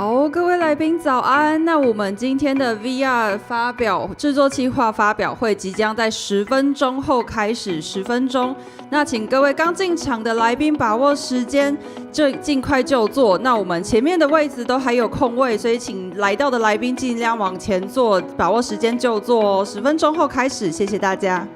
好，各位来宾早安。那我们今天的 VR 制作企划发表会即将在10分钟后开始，10分钟。那请各位刚进场的来宾把握时间，就尽快就坐。那我们前面的位置都还有空位，所以请来到的来宾尽量往前坐，把握时间就坐哦。10分钟后开始，谢谢大家。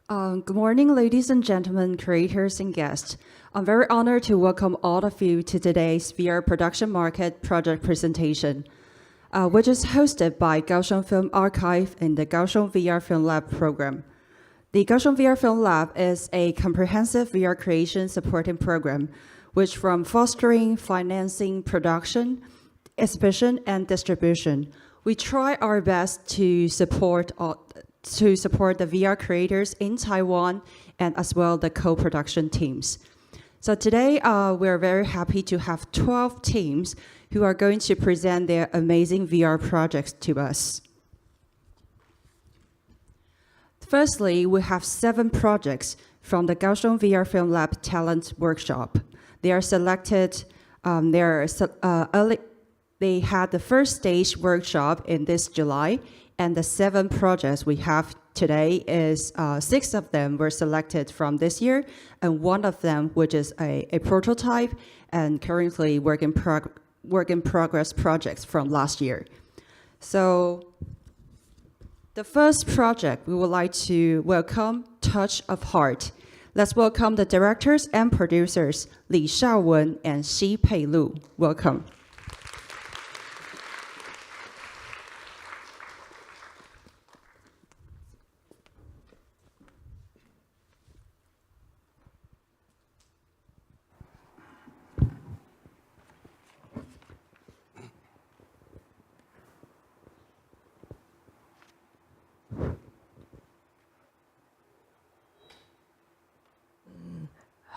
Good morning, ladies and gentlemen, creators and guests. I'm very honored to welcome all of you to today's VR production market project presentation, which is hosted by Kaohsiung Film Archive and the Kaohsiung VR Film Lab program. The Kaohsiung VR Film Lab is a comprehensive VR creation supporting program, which from fostering, financing, production, exhibition, and distribution, we try our best to support the VR creators in Taiwan and as well the co-production teams. So today we're very happy to have 12 teams who are going to present their amazing VR projects to us. Firstly, we have 7 projects from the Kaohsiung VR Film Lab Talent Workshop. They are selected, they had the first stage workshop in this July, and the 7 projects we have today is 6 of them were selected from this year, and 1 of them, which is a prototype and currently work in progress projects from last year. So the first project, we would like to welcome Touch of Heart. Let's welcome the directors and producers, Li Shaowen and Xi Pei Lu. Welcome.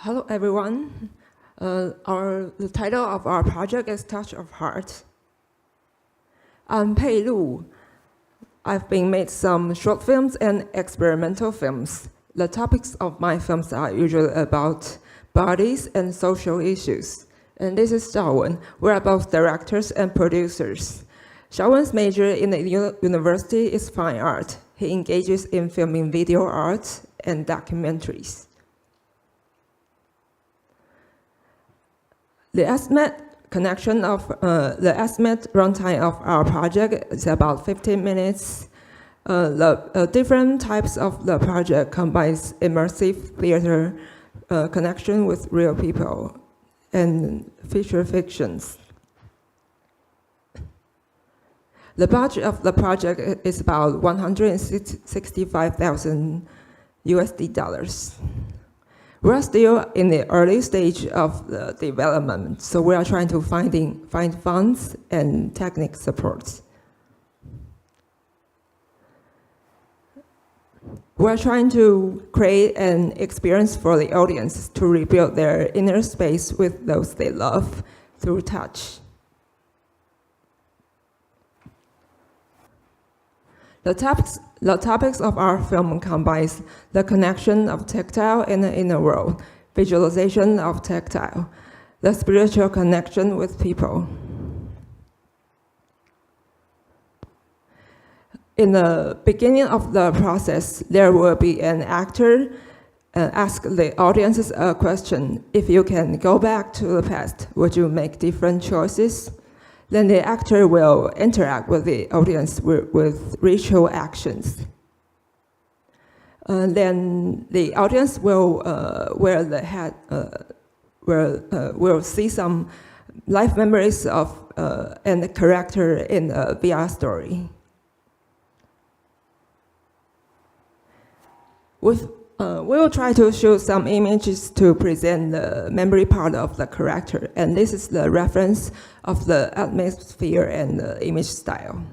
Hello, everyone. The title of our project is Touch of Heart. I'm Pei Lu. I've been made some short films and experimental films. The topics of my films are usually about bodies and social issues. And this is Xiaowen. We're both directors and producers. Xiaowen's major in the university is fine art. He engages in filming video art and documentaries. The estimate runtime of our project is about 15 minutes. The different types of the project combines immersive theater, connection with real people, and feature fictions. The budget of the project is about $165,000 USD. We're still in the early stage of the development, so we are trying to find funds and technical support. We're trying to create an experience for the audience to rebuild their inner space with those they love through touch. The topics of our film combines the connection of tactile and the inner world, visualization of tactile, the spiritual connection with people. In the beginning of the process, there will be an actor ask the audiences a question. If you can go back to the past, would you make different choices? Then the actor will interact with the audience with ritual actions. Then the audience will wear the hat, will see some life memories of and the character in the VR story. We will try to show some images to present the memory part of the character, and this is the reference of the atmosphere and the image style.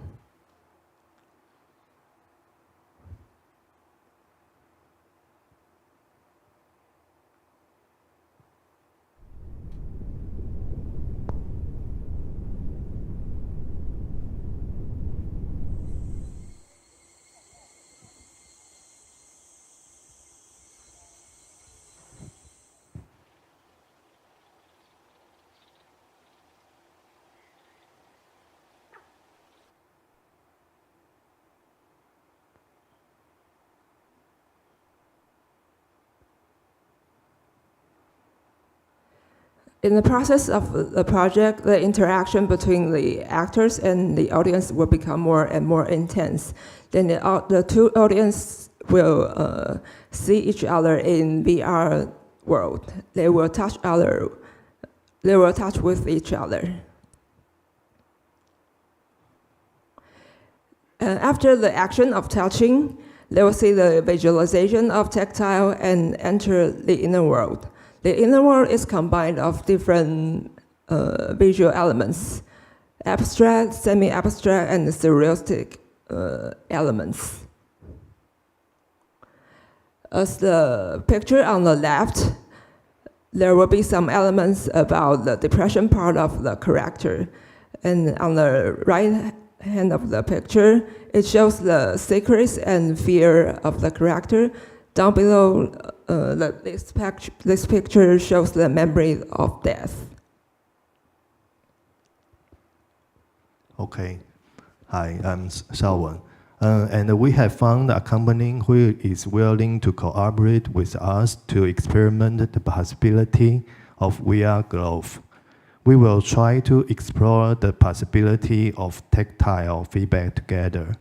In the process of the project, the interaction between the actors and the audience will become more and more intense. Then the two audiences will see each other in VR world. They will touch with each other. After the action of touching, they will see the visualization of tactile and enter the inner world. The inner world is combined of different visual elements, abstract, semi-abstract, and surrealistic elements. As the picture on the left, there will be some elements about the depression part of the character. And on the right hand of the picture, it shows the secrets and fear of the character. Down below, this picture shows the memory of death. Okay. Hi, I'm Xiaowen. And we have found a company who is willing to cooperate with us to experiment the possibility of VR glove. We will try to explore the possibility of tactile feedback together.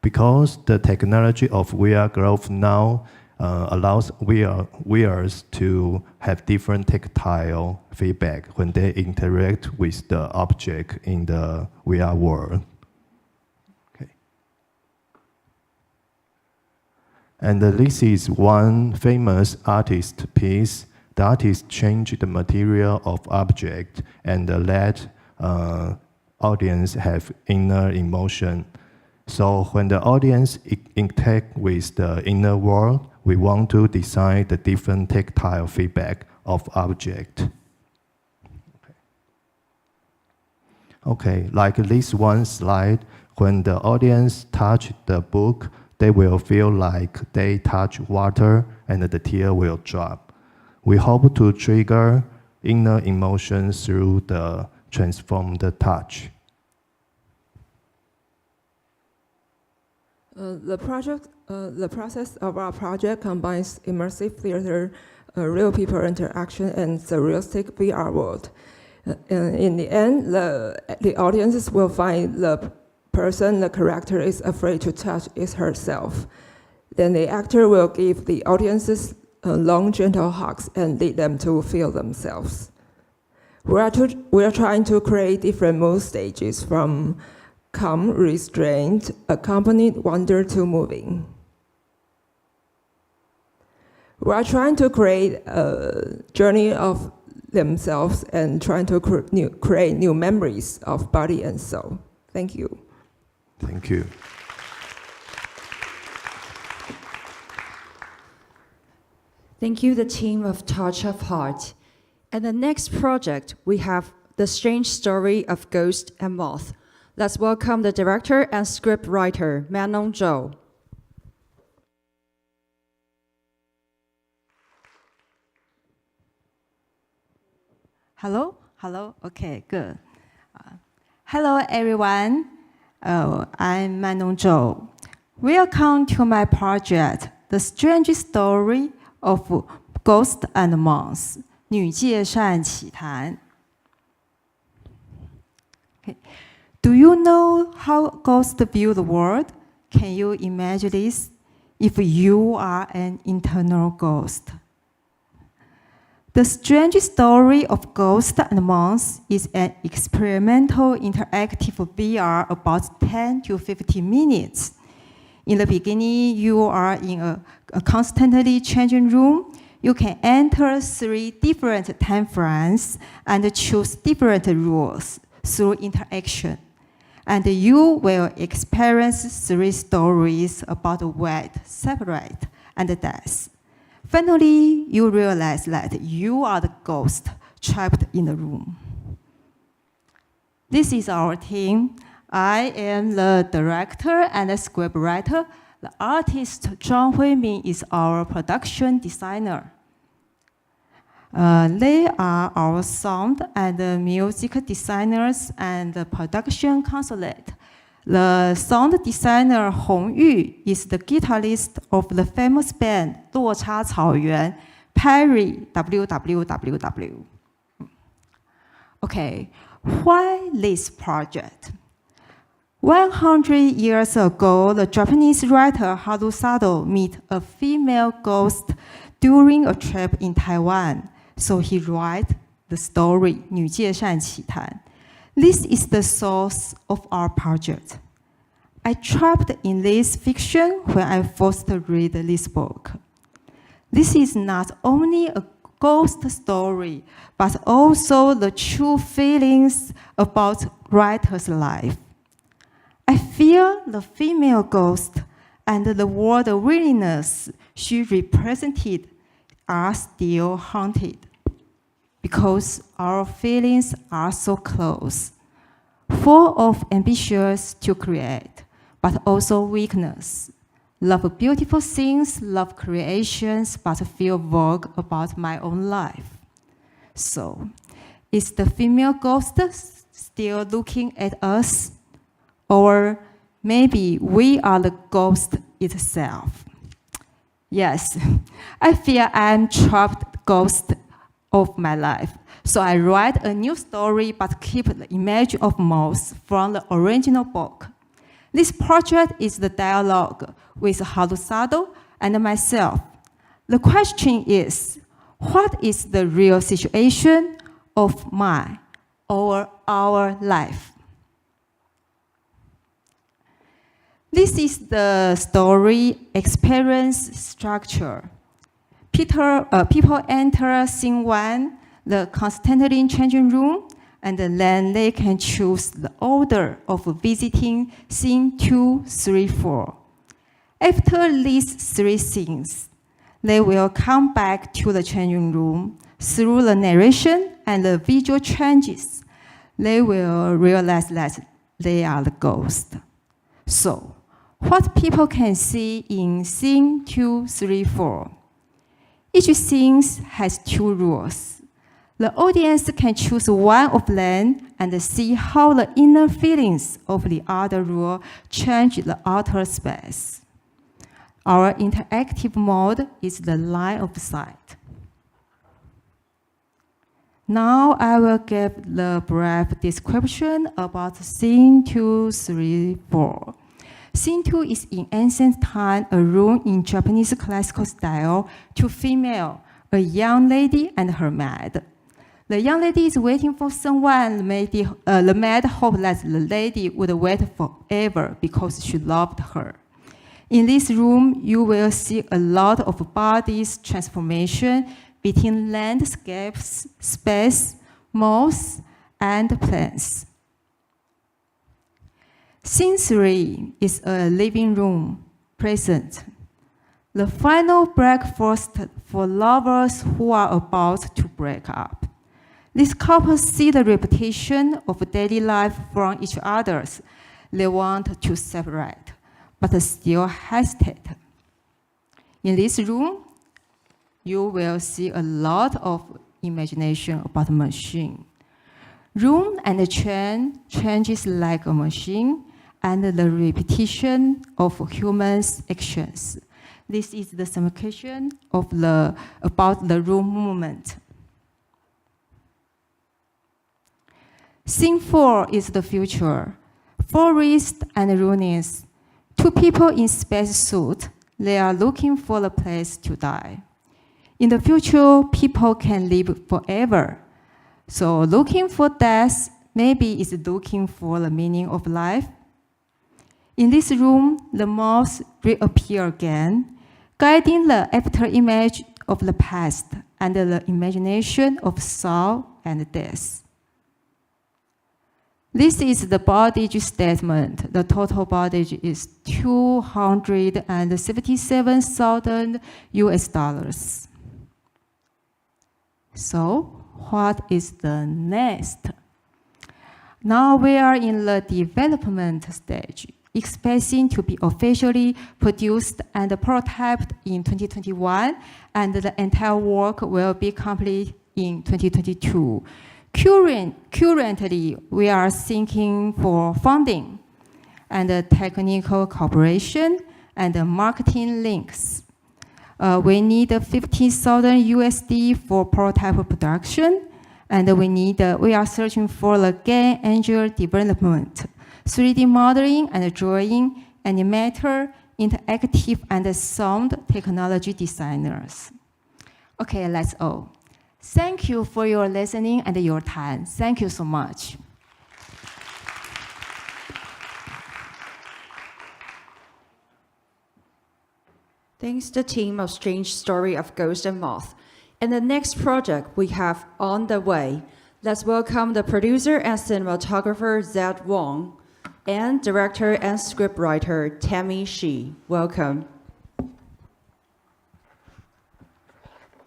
Because the technology of VR glove now allows wearers to have different tactile feedback when they interact with the object in the VR world. Okay. And this is one famous artist piece. The artist changed the material of object and let audience have inner emotion. So when the audience interact with the inner world, we want to design the different tactile feedback of object. Okay, like this one slide, when the audience touch the book, they will feel like they touch water and the tear will drop. We hope to trigger inner emotions through the transformed touch. The process of our project combines immersive theater, real people interaction, and surrealistic VR world. In the end, the audiences will find the person the character is afraid to touch is herself. Then the actor will give the audiences long, gentle hugs and lead them to feel themselves. We are trying to create different mood stages from calm, restrained, accompanied wonder to moving. We are trying to create a journey of themselves and trying to create new memories of body and soul. Thank you. Thank you. Thank you, the team of Touch of Heart. And the next project, we have The Strange Story of Ghost and Moth. Let's welcome the director and script writer, Manon Zhou. Hello? Okay, good. Hello, everyone. I'm Manon Zhou. Welcome to my project, The Strange Story of Ghost and Moth, 女界善奇谈. Okay. Do you know how ghosts view the world? Can you imagine this? If you are an internal ghost. The Strange Story of Ghost and Moth is an experimental interactive VR about 10 to 15 minutes. In the beginning, you are in a constantly changing room. You can enter 3 different time frames and choose different rules through interaction. And you will experience 3 stories about wet, separate, and death. Finally, you realize that you are the ghost trapped in the room. This is our team. I am the director and the scriptwriter. The artist, Zhang Huimin, is our production designer. They are our sound and music designers and the production consulate. The sound designer Hong Yu is the guitarist of the famous band 落差草原 Perry WWWW. Okay, why this project? 100 years ago, the Japanese writer Haru Sado met a female ghost during a trip in Taiwan, so he wrote the story 女界善奇谈. This is the source of our project. I trapped in this fiction when I first read this book. This is not only a ghost story, but also the true feelings about writer's life. I feel the female ghost and the world weariness she represented are still haunted, because our feelings are so close, full of ambitions to create, but also weakness. Love beautiful things, love creations, but feel vague about my own life. So, is the female ghost still looking at us? Or maybe we are the ghost itself? Yes, I feel I'm trapped ghost of my life. So I write a new story, but keep the image of Moth from the original book. This project is the dialogue with Haru Sado and myself. The question is, what is the real situation of my or our life? This is the story experience structure. People enter scene 1, the constantly changing room, and then they can choose the order of visiting scene 2, 3, 4. After these 3 scenes, they will come back to the changing room. Through the narration and the visual changes, they will realize that they are the ghost. So, what people can see in scene 2, 3, 4. Each scene has 2 rules. The audience can choose one of them and see how the inner feelings of the other rule change the outer space. Our interactive mode is the line of sight. Now I will give the brief description about scene 2, 3, 4. Scene 2 is in ancient time, a room in Japanese classical style, 2 female, a young lady and her maid. The young lady is waiting for someone. The maid hoped that the lady would wait forever because she loved her. In this room, you will see a lot of bodies transformation between landscapes, space, moths, and plants. Scene 3 is a living room, present. The final breakfast for lovers who are about to break up. These couples see the repetition of daily life from each other. They want to separate, but still hesitate. In this room, you will see a lot of imagination about the machine. Room and the train changes like a machine, and the repetition of humans' actions. This is the summation of about the room movement. Scene 4 is the future. Forest and ruins. 2 people in spacesuit. They are looking for a place to die. In the future, people can live forever. So looking for death maybe is looking for the meaning of life. In this room, the moths reappear again, guiding the after image of the past and the imagination of soul and death. This is the bondage statement. The total bondage is $277,000 US. So, what is the next? Now we are in the development stage, expecting to be officially produced and prototyped in 2021, and the entire work will be complete in 2022. Currently, we are seeking for funding and technical cooperation and marketing links. We need 50,000 USD for prototype production, and we are searching for the game angel development 3D modeling and drawing, animator, interactive and sound technology designers. Okay, that's all. Thank you for your listening and your time. Thank you so much. Thanks to the team of Strange Story of Ghost and Moth. And the next project we have on the way. Let's welcome the producer and cinematographer Zed Wong and director and scriptwriter Tammy Shi. Welcome.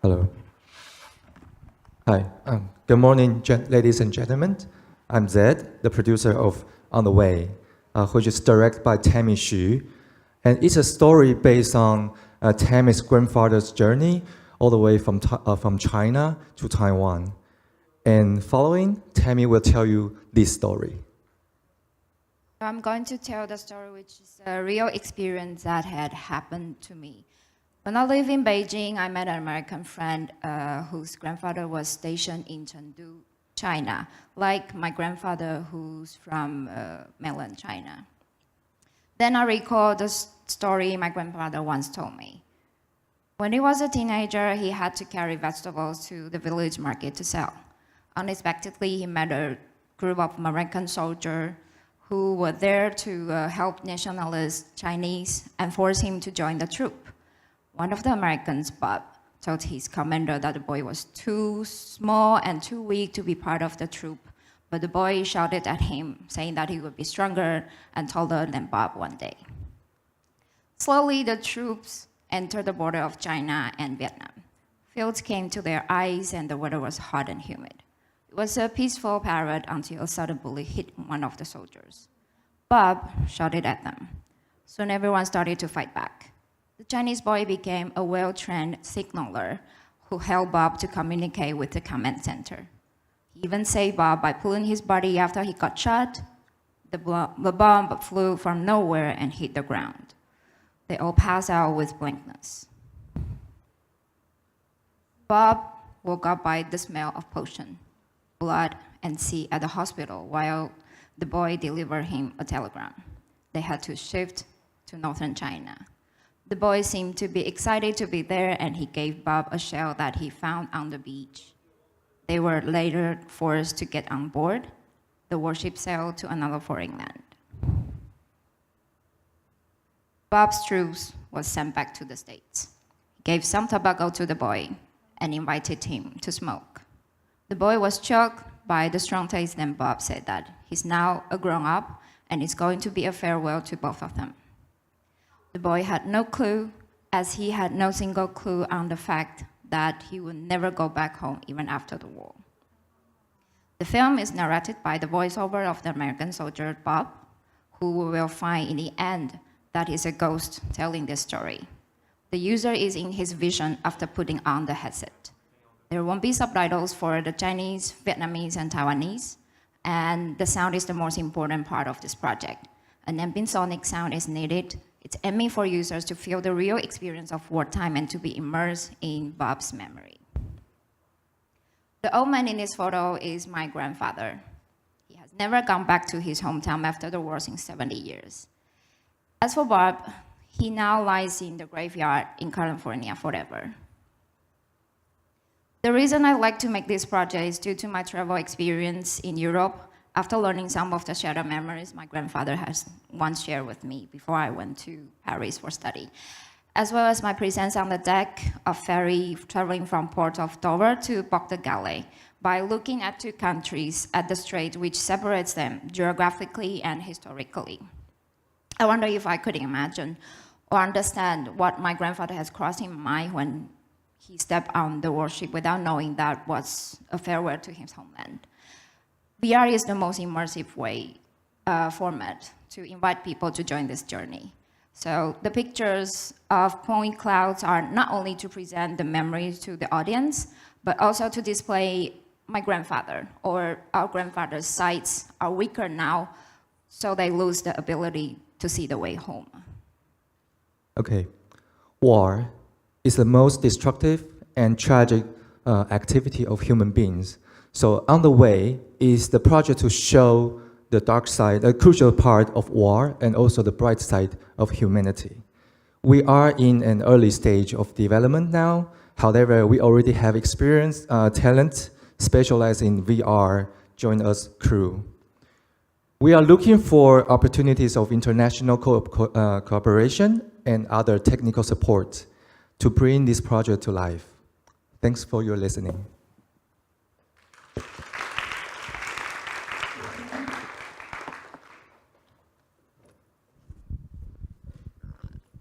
Hello. Hi. Good morning, ladies and gentlemen. I'm Zed, the producer of On the Way, which is directed by Tammy Shi. And it's a story based on Tammy's grandfather's journey all the way from China to Taiwan. And following, Tammy will tell you this story. I'm going to tell the story, which is a real experience that had happened to me. When I lived in Beijing, I met an American friend whose grandfather was stationed in Chengdu, China, like my grandfather who's from mainland China. Then I recall the story my grandfather once told me. When he was a teenager, he had to carry vegetables to the village market to sell. Unexpectedly, he met a group of American soldiers who were there to help nationalist Chinese and force him to join the troop. One of the Americans, Bob, told his commander that the boy was too small and too weak to be part of the troop, but the boy shouted at him, saying that he would be stronger and taller than Bob one day. Slowly, the troops entered the border of China and Vietnam. Fields came to their eyes and the weather was hot and humid. It was a peaceful parade until a sudden bullet hit one of the soldiers. Bob shouted at them. Soon everyone started to fight back. The Chinese boy became a well-trained signaler who helped Bob to communicate with the command center. He even saved Bob by pulling his body after he got shot. The bomb flew from nowhere and hit the ground. They all passed out with blankness. Bob woke up by the smell of potion, blood, and sea at the hospital while the boy delivered him a telegram. They had to shift to northern China. The boy seemed to be excited to be there, and he gave Bob a shell that he found on the beach. They were later forced to get on board. The warship sailed to another foreign land. Bob's troops was sent back to the States. He gave some tobacco to the boy and invited him to smoke. The boy was shocked by the strong taste, and Bob said that he's now a grown-up and it's going to be a farewell to both of them. The boy had no clue, as he had no single clue on the fact that he would never go back home even after the war. The film is narrated by the voiceover of the American soldier Bob, who we will find in the end that is a ghost telling this story. The user is in his vision after putting on the headset. There won't be subtitles for the Chinese, Vietnamese, and Taiwanese, and the sound is the most important part of this project. An ambient sonic sound is needed. It's aiming for users to feel the real experience of wartime and to be immersed in Bob's memory. The old man in this photo is my grandfather. He has never gone back to his hometown after the war in 70 years. As for Bob, he now lies in the graveyard in California forever. The reason I like to make this project is due to my travel experience in Europe after learning some of the shared memories my grandfather has once shared with me before I went to Paris for study, as well as my presence on the deck of ferry traveling from port of Dora to Port-de-Calais by looking at two countries at the strait which separates them geographically and historically. I wonder if I could imagine or understand what my grandfather has crossed in mind when he stepped on the warship without knowing that was a farewell to his homeland. VR is the most immersive format to invite people to join this journey. So the pictures of point clouds are not only to present the memories to the audience, but also to display my grandfather or our grandfather's sights are weaker now, so they lose the ability to see the way home. Okay. War is the most destructive and tragic activity of human beings. So On the Way is the project to show the dark side, a crucial part of war, and also the bright side of humanity. We are in an early stage of development now. However, we already have experienced talent specialized in VR join us crew. We are looking for opportunities of international cooperation and other technical support to bring this project to life. Thanks for your listening.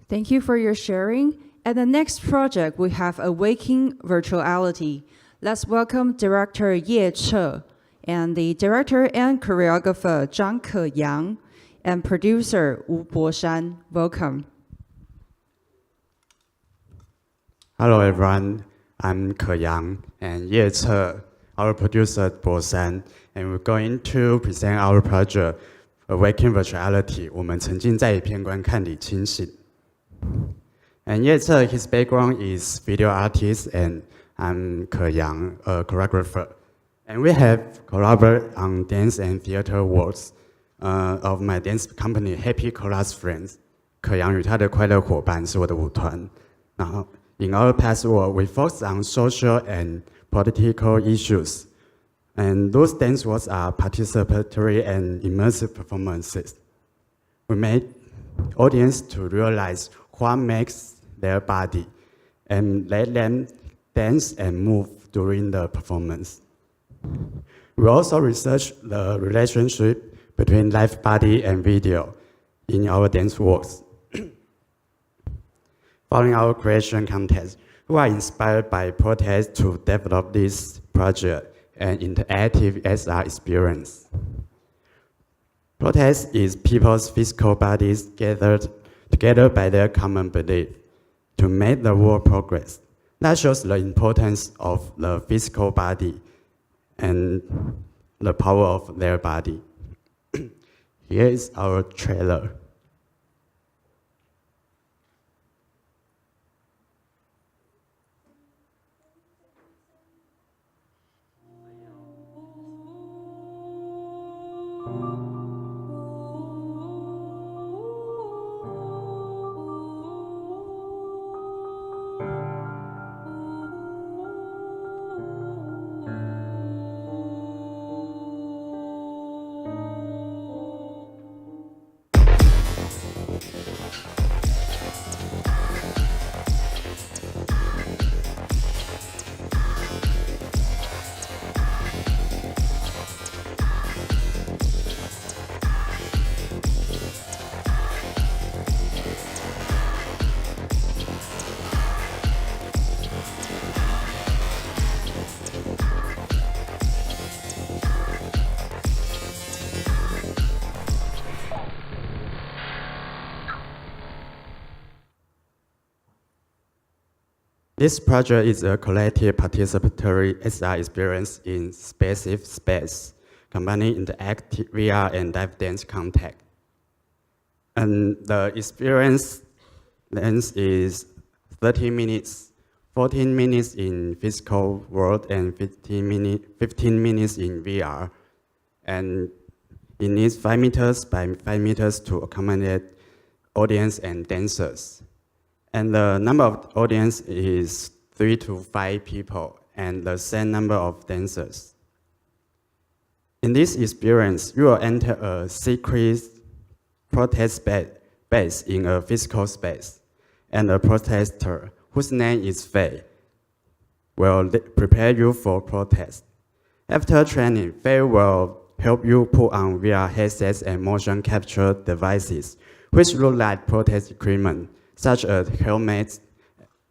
Thank you for your sharing. At the next project, we have Awakening Virtuality. Let's welcome Director Ye Che, and the Director and Choreographer Zhang Keyang, and Producer Wu Boshan. Welcome. Hello everyone, I'm Keyang and Ye Che, our producer Boshan, and we're going to present our project Awakening Virtuality. 我们沉浸在一片观看里清醒。And Ye Che, his background is video artist, and I'm Keyang, a choreographer. And we have collaborated on dance and theater works of my dance company Happy Class Friends. 可阳与他的快乐伙伴是我的舞团。然后 In our past work, we focus on social and political issues. And those dance works are participatory and immersive performances. We made audience to realize what makes their body and let them dance and move during the performance. We also research the relationship between live body and video in our dance works. Following our creation contest, we are inspired by protests to develop this project and interactive SR experience. Protest is people's physical bodies gathered together by their common belief to make the world progress. That shows the importance of the physical body and the power of their body. Here is our trailer. This project is a collective participatory SR experience in spacious space, combining interactive VR and live dance contact. And the experience length is 30 minutes, 14 minutes in physical world and 15 minutes in VR. And it needs 5 meters by 5 meters to accommodate audience and dancers. And the number of audience is 3 to 5 people, and the same number of dancers. In this experience, you will enter a secret protest space in a physical space, and a protester, whose name is Faye, will prepare you for protest. After training, Faye will help you put on VR headsets and motion capture devices, which look like protest equipment, such as helmets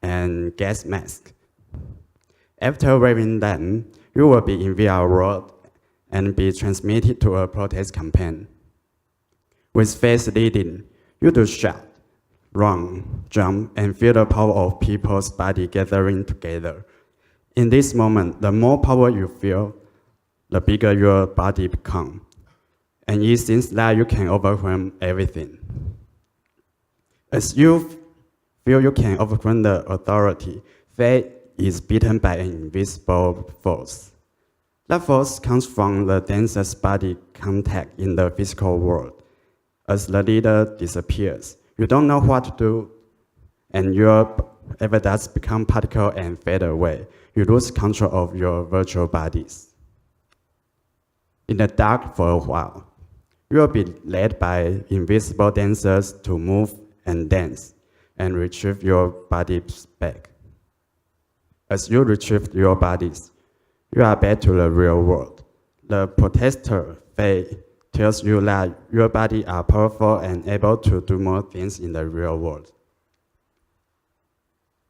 and gas masks. After wearing them, you will be in VR world and be transmitted to a protest campaign. With face leading, you do shout, run, jump, and feel the power of people's body gathering together. In this moment, the more power you feel, the bigger your body becomes. And it seems that you can overwhelm everything. As you feel you can overcome the authority, Faye is beaten by an invisible force. That force comes from the dancer's body contact in the physical world. As the leader disappears, you don't know what to do, and your avatars become particle and fade away. You lose control of your virtual bodies. In the dark for a while, you will be led by invisible dancers to move and dance and retrieve your bodies back. As you retrieve your bodies, you are back to the real world. The protester, Faye, tells you that your body are powerful and able to do more things in the real world.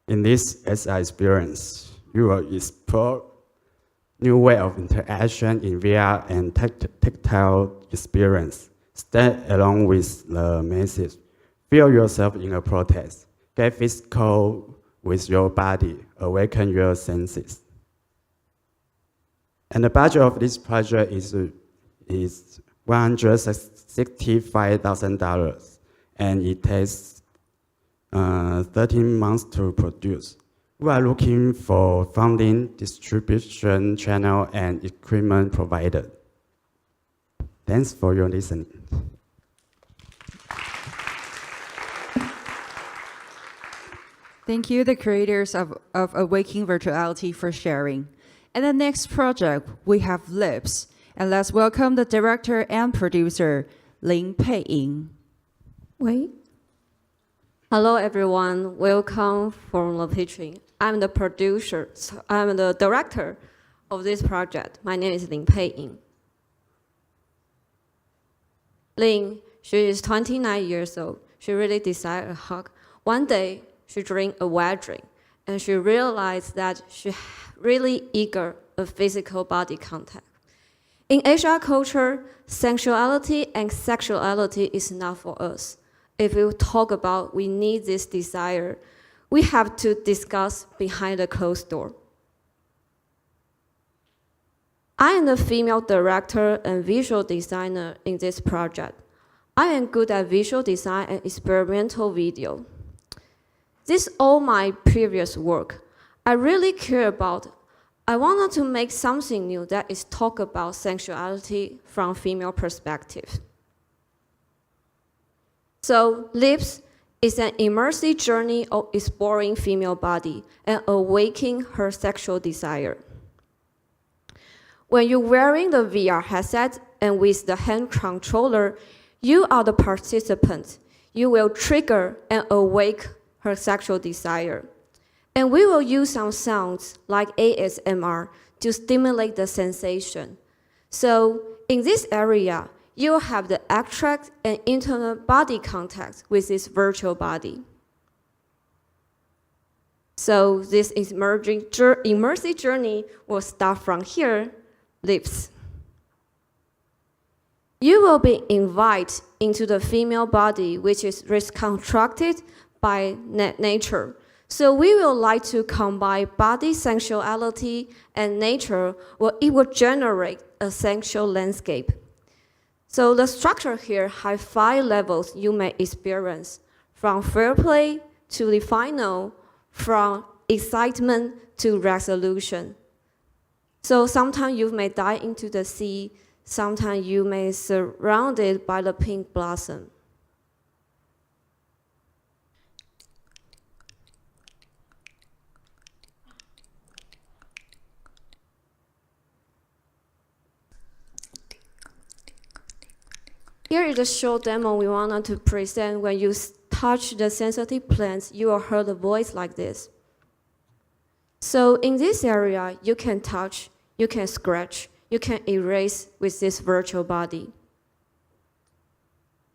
In this SR experience, you will explore new way of interaction in VR and tactile experience. Stay along with the message. Feel yourself in a protest. Get physical with your body. Awaken your senses. And the budget of this project is $165,000, and it takes 13 months to produce. We are looking for funding, distribution channel, and equipment provided. Thanks for your listening. Thank you, the creators of Awakening Virtuality, for sharing. And the next project, we have Lips. And let's welcome the director and producer, Lin Pei-ying. Wait. Hello, everyone. Welcome from the pitching. I'm the producer. I'm the director of this project. My name is Lin Pei-ying. Lin, she is 29 years old. She really desired a hug. One day, she drank a wet drink, and she realized that she really eager a physical body contact. In Asian culture, sensuality and sexuality is not for us. If we talk about we need this desire, we have to discuss behind the closed door. I am the female director and visual designer in this project. I am good at visual design and experimental video. This is all my previous work. I really care about, I wanted to make something new that is talk about sensuality from female perspective. So Lips is an immersive journey of exploring female body and awakening her sexual desire. When you're wearing the VR headset and with the hand controller, you are the participant. You will trigger and awake her sexual desire. And we will use some sounds like ASMR to stimulate the sensation. So in this area, you'll have the abstract and internal body contact with this virtual body. So this immersive journey will start from here, Lips. You will be invited into the female body, which is reconstructed by nature. So we will like to combine body sensuality and nature, where it will generate a sensual landscape. So the structure here has 5 levels you may experience, from fair play to the final, from excitement to resolution. So sometimes you may dive into the sea, sometimes you may be surrounded by the pink blossom. Here is a short demo we wanted to present. When you touch the sensitive plants, you will hear the voice like this. So in this area, you can touch, you can scratch, you can erase with this virtual body.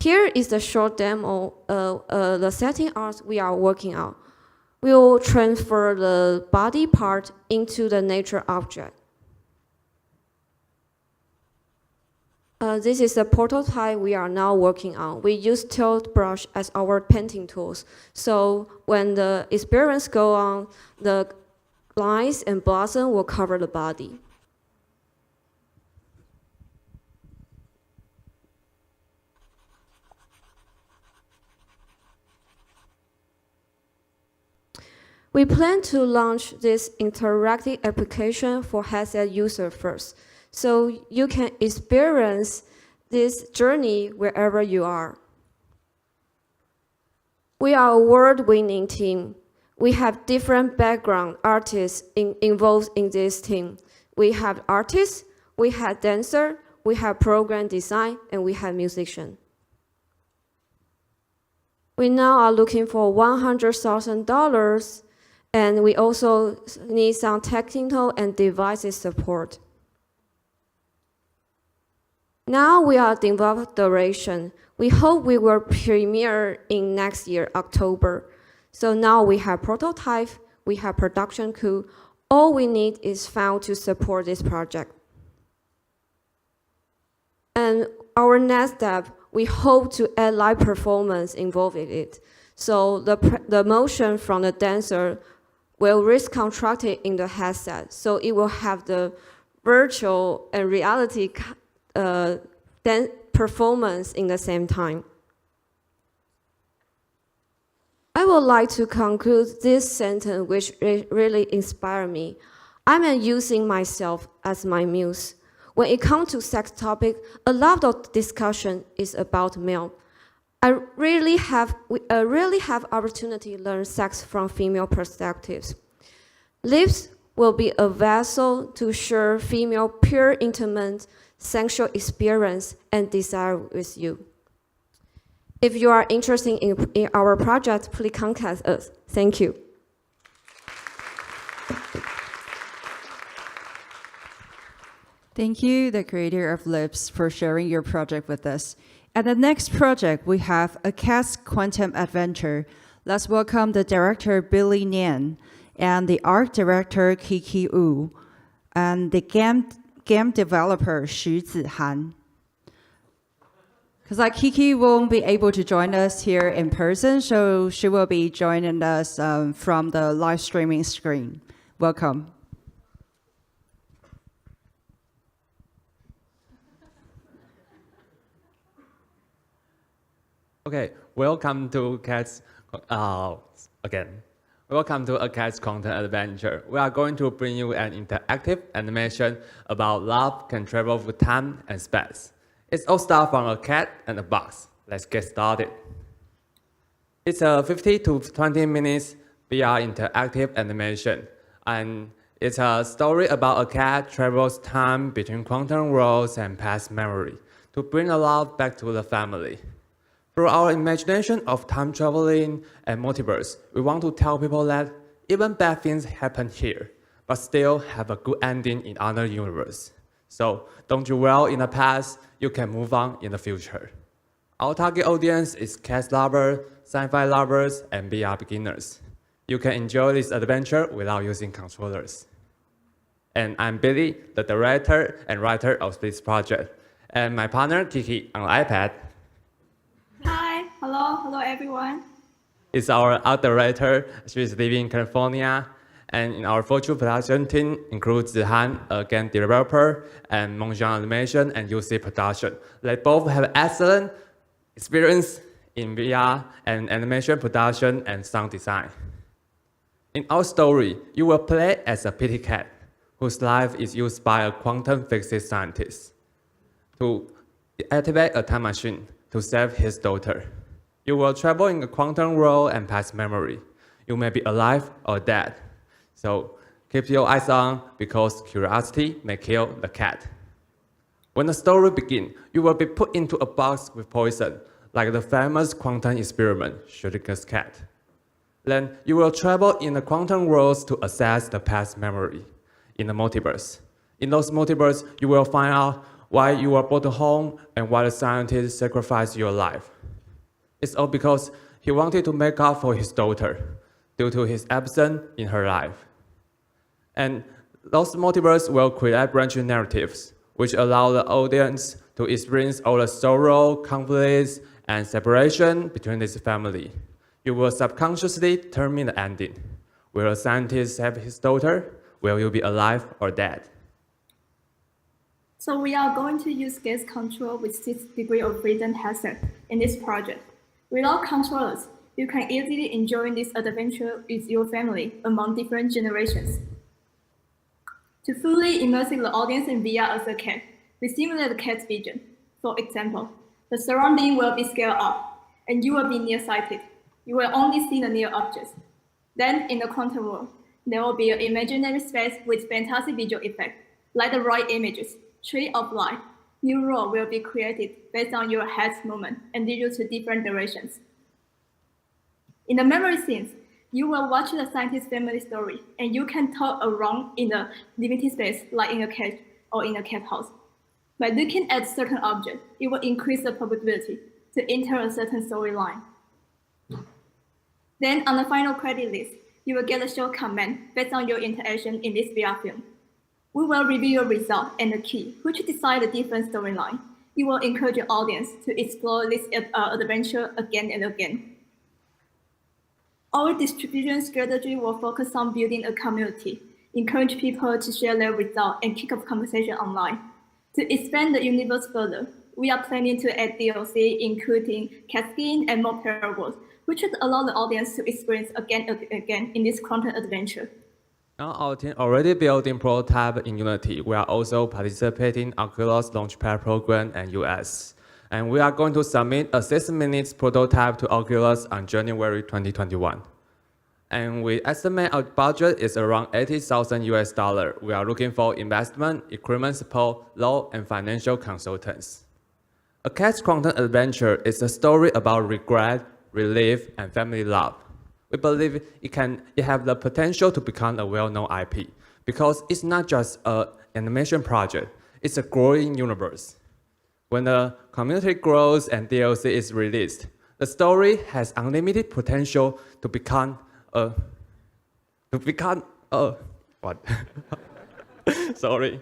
Here is the short demo of the setting art we are working on. We will transfer the body part into the nature object. This is the prototype we are now working on. We use tilt brush as our painting tools. So when the experience goes on, the lines and blossom will cover the body. We plan to launch this interactive application for headset users first, so you can experience this journey wherever you are. We are a award-winning team. We have different background artists involved in this team. We have artists, we have dancer, we have program design, and we have musician. We now are looking for $100,000, and we also need some technical and devices support. Now we are developing duration. We hope we will premiere in next year, October. So now we have prototype, we have production crew. All we need is found to support this project. And our next step, we hope to add live performance involved in it. So the motion from the dancer will reconstruct it in the headset. So it will have the virtual and reality performance in the same time. I would like to conclude this sentence, which really inspired me. I'm using myself as my muse. When it comes to sex topic, a lot of discussion is about male. I really have opportunity to learn sex from female perspectives. Lips will be a vessel to share female pure, intimate, sexual experience and desire with you. If you are interested in our project, please contact us. Thank you. Thank you, the creator of Lips, for sharing your project with us. At the next project, we have a cat's quantum adventure. Let's welcome the director, Billy Nian, and the art director, Kiki Wu, and the game developer, Xu Zihan. Because Kiki won't be able to join us here in person, so she will be joining us from the live streaming screen. Welcome. Okay, welcome to Cat's again. Welcome to a Cat's Content Adventure. We are going to bring you an interactive animation about love can travel with time and space. It's all starts from a cat and a box. Let's get started. It's a 50 to 20 minutes VR interactive animation, and it's a story about a cat travels time between quantum worlds and past memory to bring a love back to the family. Through our imagination of time traveling and multiverse, we want to tell people that even bad things happen here, but still have a good ending in other universe. So don't you dwell in the past, you can move on in the future. Our target audience is cat lovers, sci-fi lovers, and VR beginners. You can enjoy this adventure without using controllers. And I'm Billy, the director and writer of this project, and my partner Kiki on the iPad. Hi, hello everyone. Is our art director. She is living in California. And in our virtual production team includes Zihan, a game developer, and Mongjiang Animation and UC Production. They both have excellent experience in VR and animation production and sound design. In our story, you will play as a pity cat whose life is used by a quantum physics scientist to activate a time machine to save his daughter. You will travel in a quantum world and past memory. You may be alive or dead. So keep your eyes on because curiosity may kill the cat. When the story begins, you will be put into a box with poison, like the famous quantum experiment, Schrödinger's cat. Then you will travel in the quantum worlds to access the past memory in the multiverse. In those multiverses, you will find out why you were brought home and why the scientist sacrificed your life. It's all because he wanted to make up for his daughter due to his absence in her life. And those multiverses will create branching narratives, which allow the audience to experience all the sorrow, conflicts, and separation between this family. You will subconsciously determine the ending. Will a scientist save his daughter? Will you be alive or dead? So we are going to use gaze control with 6 degrees of freedom headset in this project. Without controllers, You can easily enjoy this adventure with your family among different generations. To fully immerse the audience in VR as a cat, we simulate the cat's vision. For example, the surrounding will be scaled up, and you will be nearsighted. You will only see the near objects. Then, in the quantum world, there will be an imaginary space with fantastic visual effects, like the right images, tree of life. New role will be created based on your head's movement and lead you to different directions. In the memory scenes, you will watch the scientist's family story, and you can talk around in a limited space, like in a cage or in a cat house. By looking at certain objects, it will increase the probability to enter a certain storyline. Then, on the final credit list, you will get a short comment based on your interaction in this VR film. We will review your result and the key, which decide the different storyline. It will encourage your audience to explore this adventure again and again. Our distribution strategy will focus on building a community, encourage people to share their results and kick off conversation online. To expand the universe further, we are planning to add DLC, including cat skin and more parables, which would allow the audience to experience again and again in this quantum adventure. Now our team already building prototype in Unity. We are also participating in Oculus Launchpad program in US. And we are going to submit a 6-minute prototype to Oculus on January 2021. And we estimate our budget is around $80,000. We are looking for investment, equipment support, law, and financial consultants. A Cat's Quantum Adventure is a story about regret, relief, and family love. We believe it have the potential to become a well-known IP because it's not just an animation project, it's a growing universe. When the community grows and DLC is released, the story has unlimited potential to become sorry,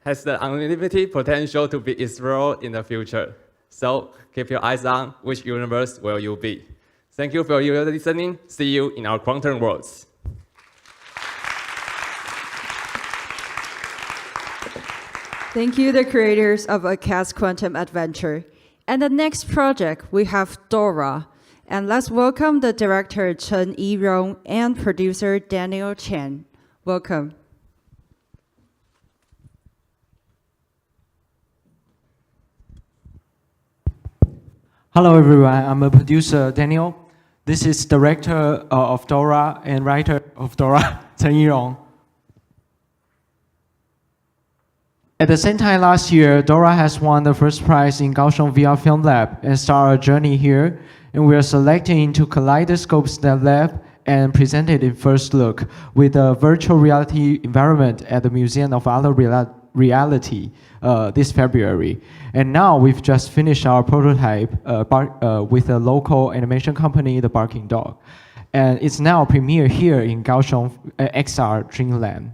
has the unlimited potential to be explored in the future. So keep your eyes on which universe will you be. Thank you for your listening. See you in our quantum worlds. Thank you, the creators of A Cat's Quantum Adventure. And the next project, we have Dora. And let's welcome the director, Chen Yirong, and producer, Daniel Chen. Welcome. Hello, everyone. I'm a producer, Daniel. This is director of Dora and writer of Dora, Chen Yirong. At the same time last year, Dora has won the first prize in Kaohsiung VR Film Lab and started our journey here. And we are selecting to Kaleidoscope that lab and presented in first look with a virtual reality environment at the Museum of Other Reality this February. And now we've just finished our prototype with a local animation company, The Barking Dog. And it's now premiere here in Kaohsiung XR Dreamland.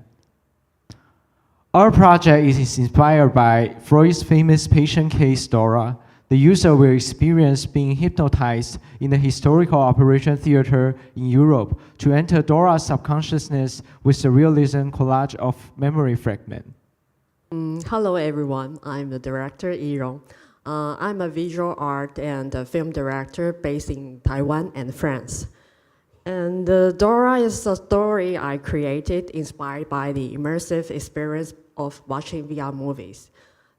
Our project is inspired by Freud's famous patient case, Dora. The user will experience being hypnotized in the historical operation theater in Europe to enter Dora's subconsciousness with the realism collage of memory fragment. Hello everyone, I'm the director Yirong. I'm a visual art and a film director based in Taiwan and France. And Dora is a story I created inspired by the immersive experience of watching VR movies.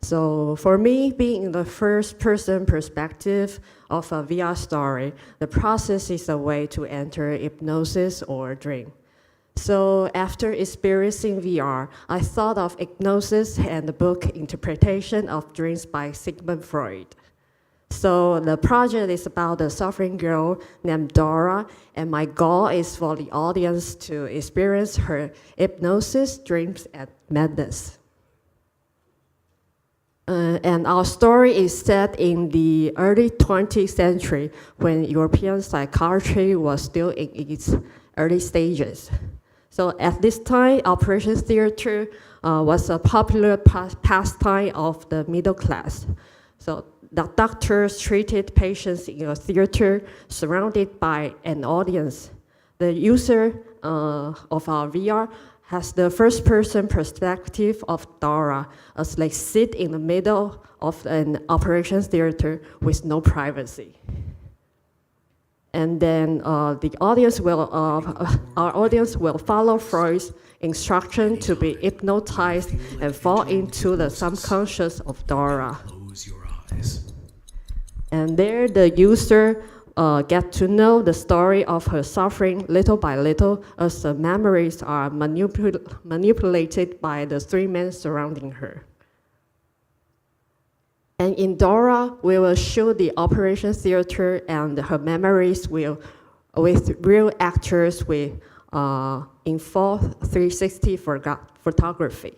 So for me, being in the first-person perspective of a VR story, the process is a way to enter hypnosis or dream. So after experiencing VR, I thought of hypnosis and the book Interpretation of Dreams by Sigmund Freud. So the project is about a suffering girl named Dora, and my goal is for the audience to experience her hypnosis, dreams, and madness. And our story is set in the early 20th century when European psychiatry was still in its early stages. So at this time, operation theater was a popular pastime of the middle class. So the doctors treated patients in a theater surrounded by an audience. The user of our VR has the first-person perspective of Dora as they sit in the middle of an operations theater with no privacy. And then our audience will follow Freud's instruction to be hypnotized and fall into the subconscious of Dora. And there the user get to know the story of her suffering little by little as the memories are manipulated by the three men surrounding her. And in Dora, we will show the operation theater and her memories with real actors in full 360 photography.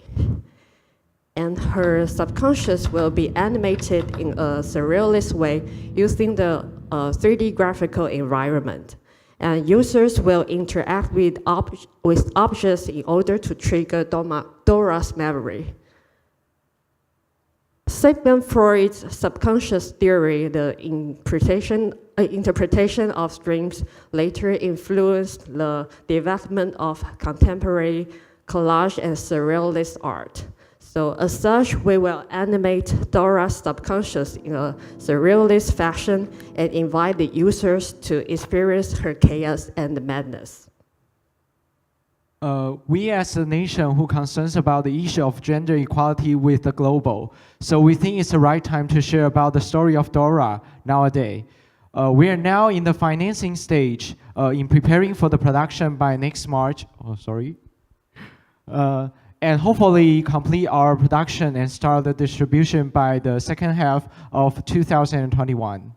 And her subconscious will be animated in a surrealist way using the 3D graphical environment. And users will interact with objects in order to trigger Dora's memory. Sigmund Freud's subconscious theory, the interpretation of dreams, later influenced the development of contemporary collage and surrealist art. So as such, we will animate Dora's subconscious in a surrealist fashion and invite the users to experience her chaos and madness. We as a nation who concerns about the issue of gender equality with the global, so we think it's the right time to share about the story of Dora nowadays. We are now in the financing stage in preparing for the production by next March, and hopefully complete our production and start the distribution by the second half of 2021.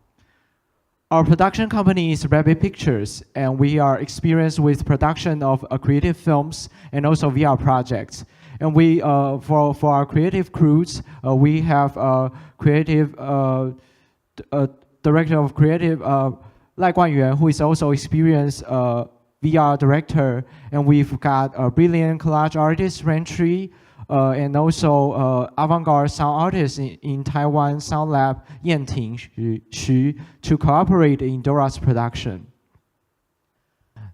Our production company is Rabbit Pictures, and we are experienced with production of creative films and also VR projects. And we, for our creative crews, we have creative director of creative, Lai Guanyuan, who is also experienced VR director, and we've got a brilliant collage artist, Rentry, and also avant-garde sound artist in Taiwan Sound Lab, Yanting Xu, to cooperate in Dora's production.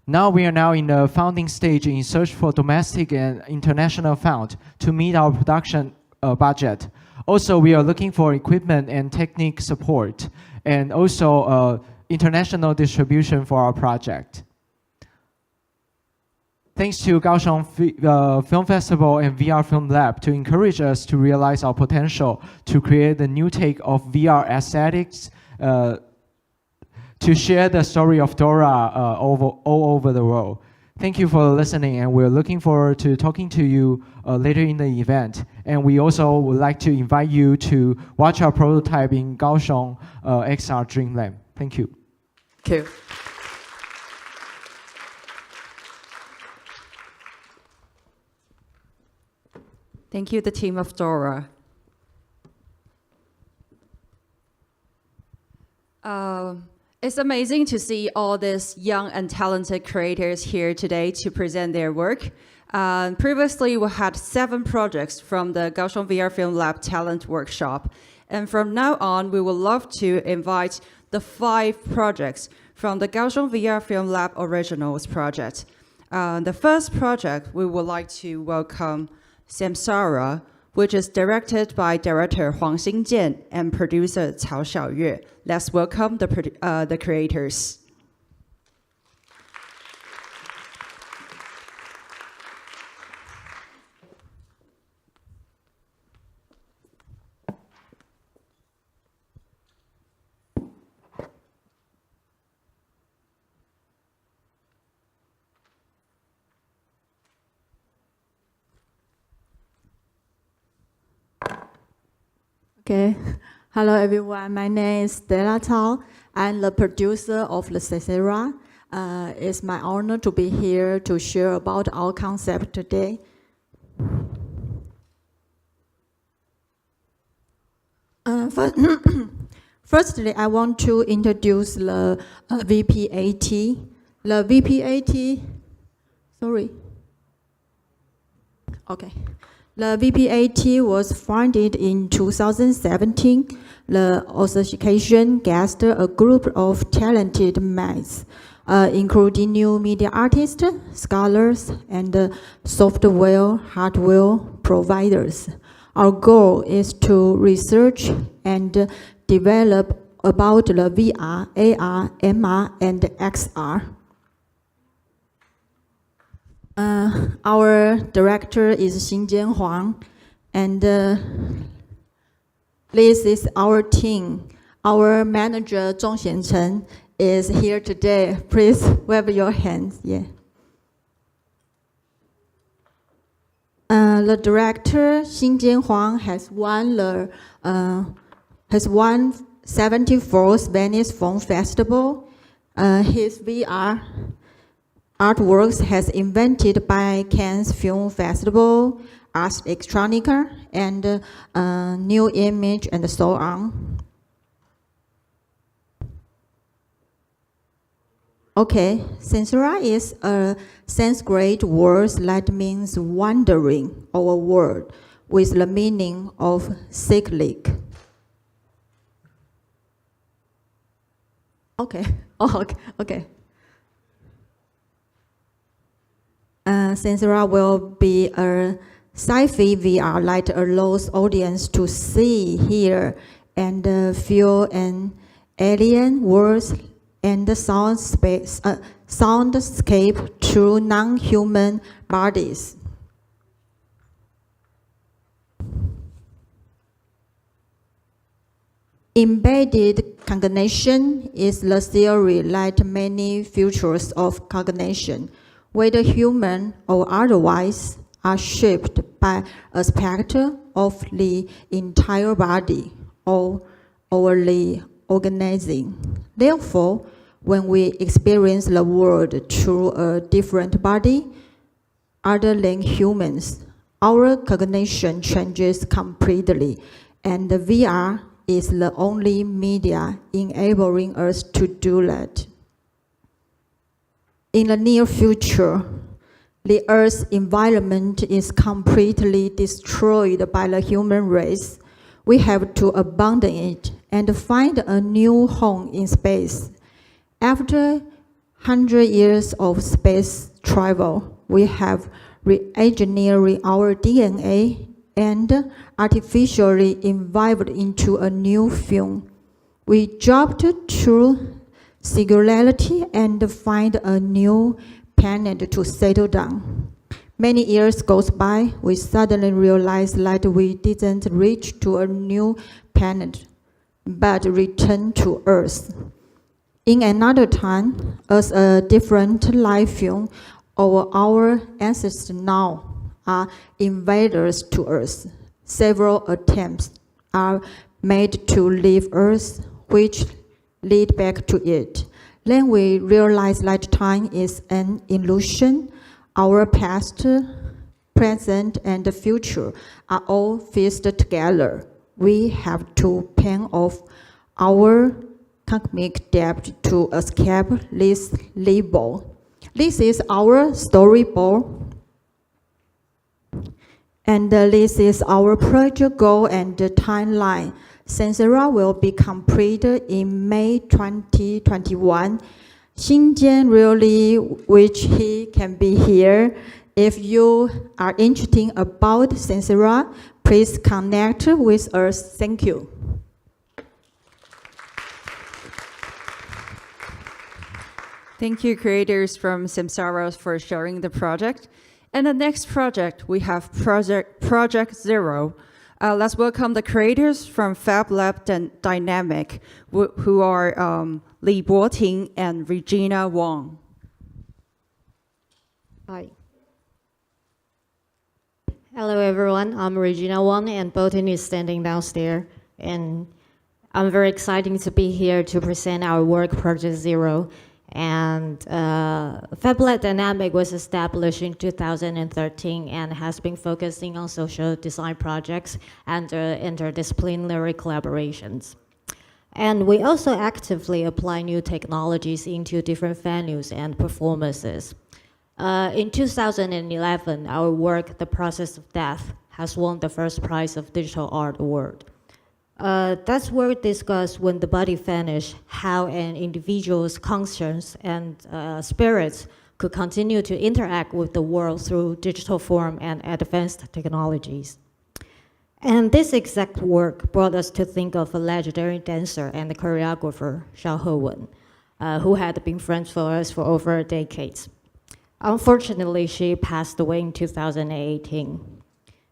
Now we are now in the founding stage in search for domestic and international fund to meet our production budget. Also, we are looking for equipment and technique support, and also international distribution for our project. Thanks to Kaohsiung Film Festival and VR Film Lab to encourage us to realize our potential to create the new take of VR aesthetics, to share the story of Dora all over the world. Thank you for listening, and we're looking forward to talking to you later in the event. And we also would like to invite you to watch our prototype in Kaohsiung XR Dreamland. Thank you. Thank you. Thank you, the team of Dora. It's amazing to see all these young and talented creators here today to present their work. Previously, we had 7 projects from the Kaohsiung VR Film Lab Talent Workshop. And from now on, we would love to invite the 5 projects from the Kaohsiung VR Film Lab Originals project. The first project, we would like to welcome Saṃsāra, which is directed by director Huang Xingjian and producer Cao Xiaoyue. Let's welcome the creators. Okay, hello everyone. My name is Stella Cao. I'm the producer of the Saṃsāra. It's my honor to be here to share about our concept today. Firstly, I want to introduce the VPAT. The VPAT, sorry. Okay. The VPAT was founded in 2017. The association gathered a group of talented minds, including new media artists, scholars, and software, hardware providers. Our goal is to research and develop about the VR, AR, MR, and XR. Our director is Xinjian Huang, and this is our team. Our manager, Zhong Xianchen, is here today. Please wave your hands. Yeah. The director, Xinjian Huang, has won 74th Venice Film Festival. His VR artworks has invented by Cannes Film Festival, Ars Electronica, and New Image, and so on. Okay, Saṃsāra is a Sanskrit word that means wandering or word with the meaning of cyclic. Okay, okay. Saṃsāra will be a sci-fi VR that allows audience to see, hear, and feel an alien world and the soundscape through non-human bodies. Embedded cognition is the theory that many features of cognition, whether human or otherwise, are shaped by aspects of the entire body or the organism. Therefore, when we experience the world through a different body, other than humans, our cognition changes completely, and the VR is the only media enabling us to do that. In the near future, the Earth's environment is completely destroyed by the human race. We have to abandon it and find a new home in space. After 100 years of space travel, we have re-engineered our DNA and artificially evolved into a new film. We jumped through singularity and find a new planet to settle down. Many years goes by, we suddenly realize that we didn't reach to a new planet, but return to Earth. In another time, as a different life film, our ancestors now are invaders to Earth. Several attempts are made to leave Earth, which lead back to it. Then we realize that time is an illusion. Our past, present, and future are all fused together. We have to pay off our cosmic debt to escape this limbo. This is our storyboard. And this is our project goal and timeline. Saṃsāra will be completed in May 2021. Xinjian really wish he can be here. If you are interested about Saṃsāra, please connect with us. Thank you. Thank you, creators from Saṃsāra, for sharing the project. And the next project, we have Project Zero. Let's welcome the creators from Fab Lab Dynamic, who are Li Boting and Regina Wong. Hi. Hello, everyone. I'm Regina Wong, and Boting is standing downstairs. And I'm very excited to be here to present our work, Project Zero. And Fab Lab Dynamic was established in 2013 and has been focusing on social design projects and interdisciplinary collaborations. And we also actively apply new technologies into different venues and performances. In 2011, our work, The Process of Death, has won the first prize of Digital Art Award. That's where we discuss when the body vanishes, how an individual's conscience and spirits could continue to interact with the world through digital form and advanced technologies. And this exact work brought us to think of a legendary dancer and choreographer, Xiao Hewen, who had been friends for us for over a decade. Unfortunately, she passed away in 2018.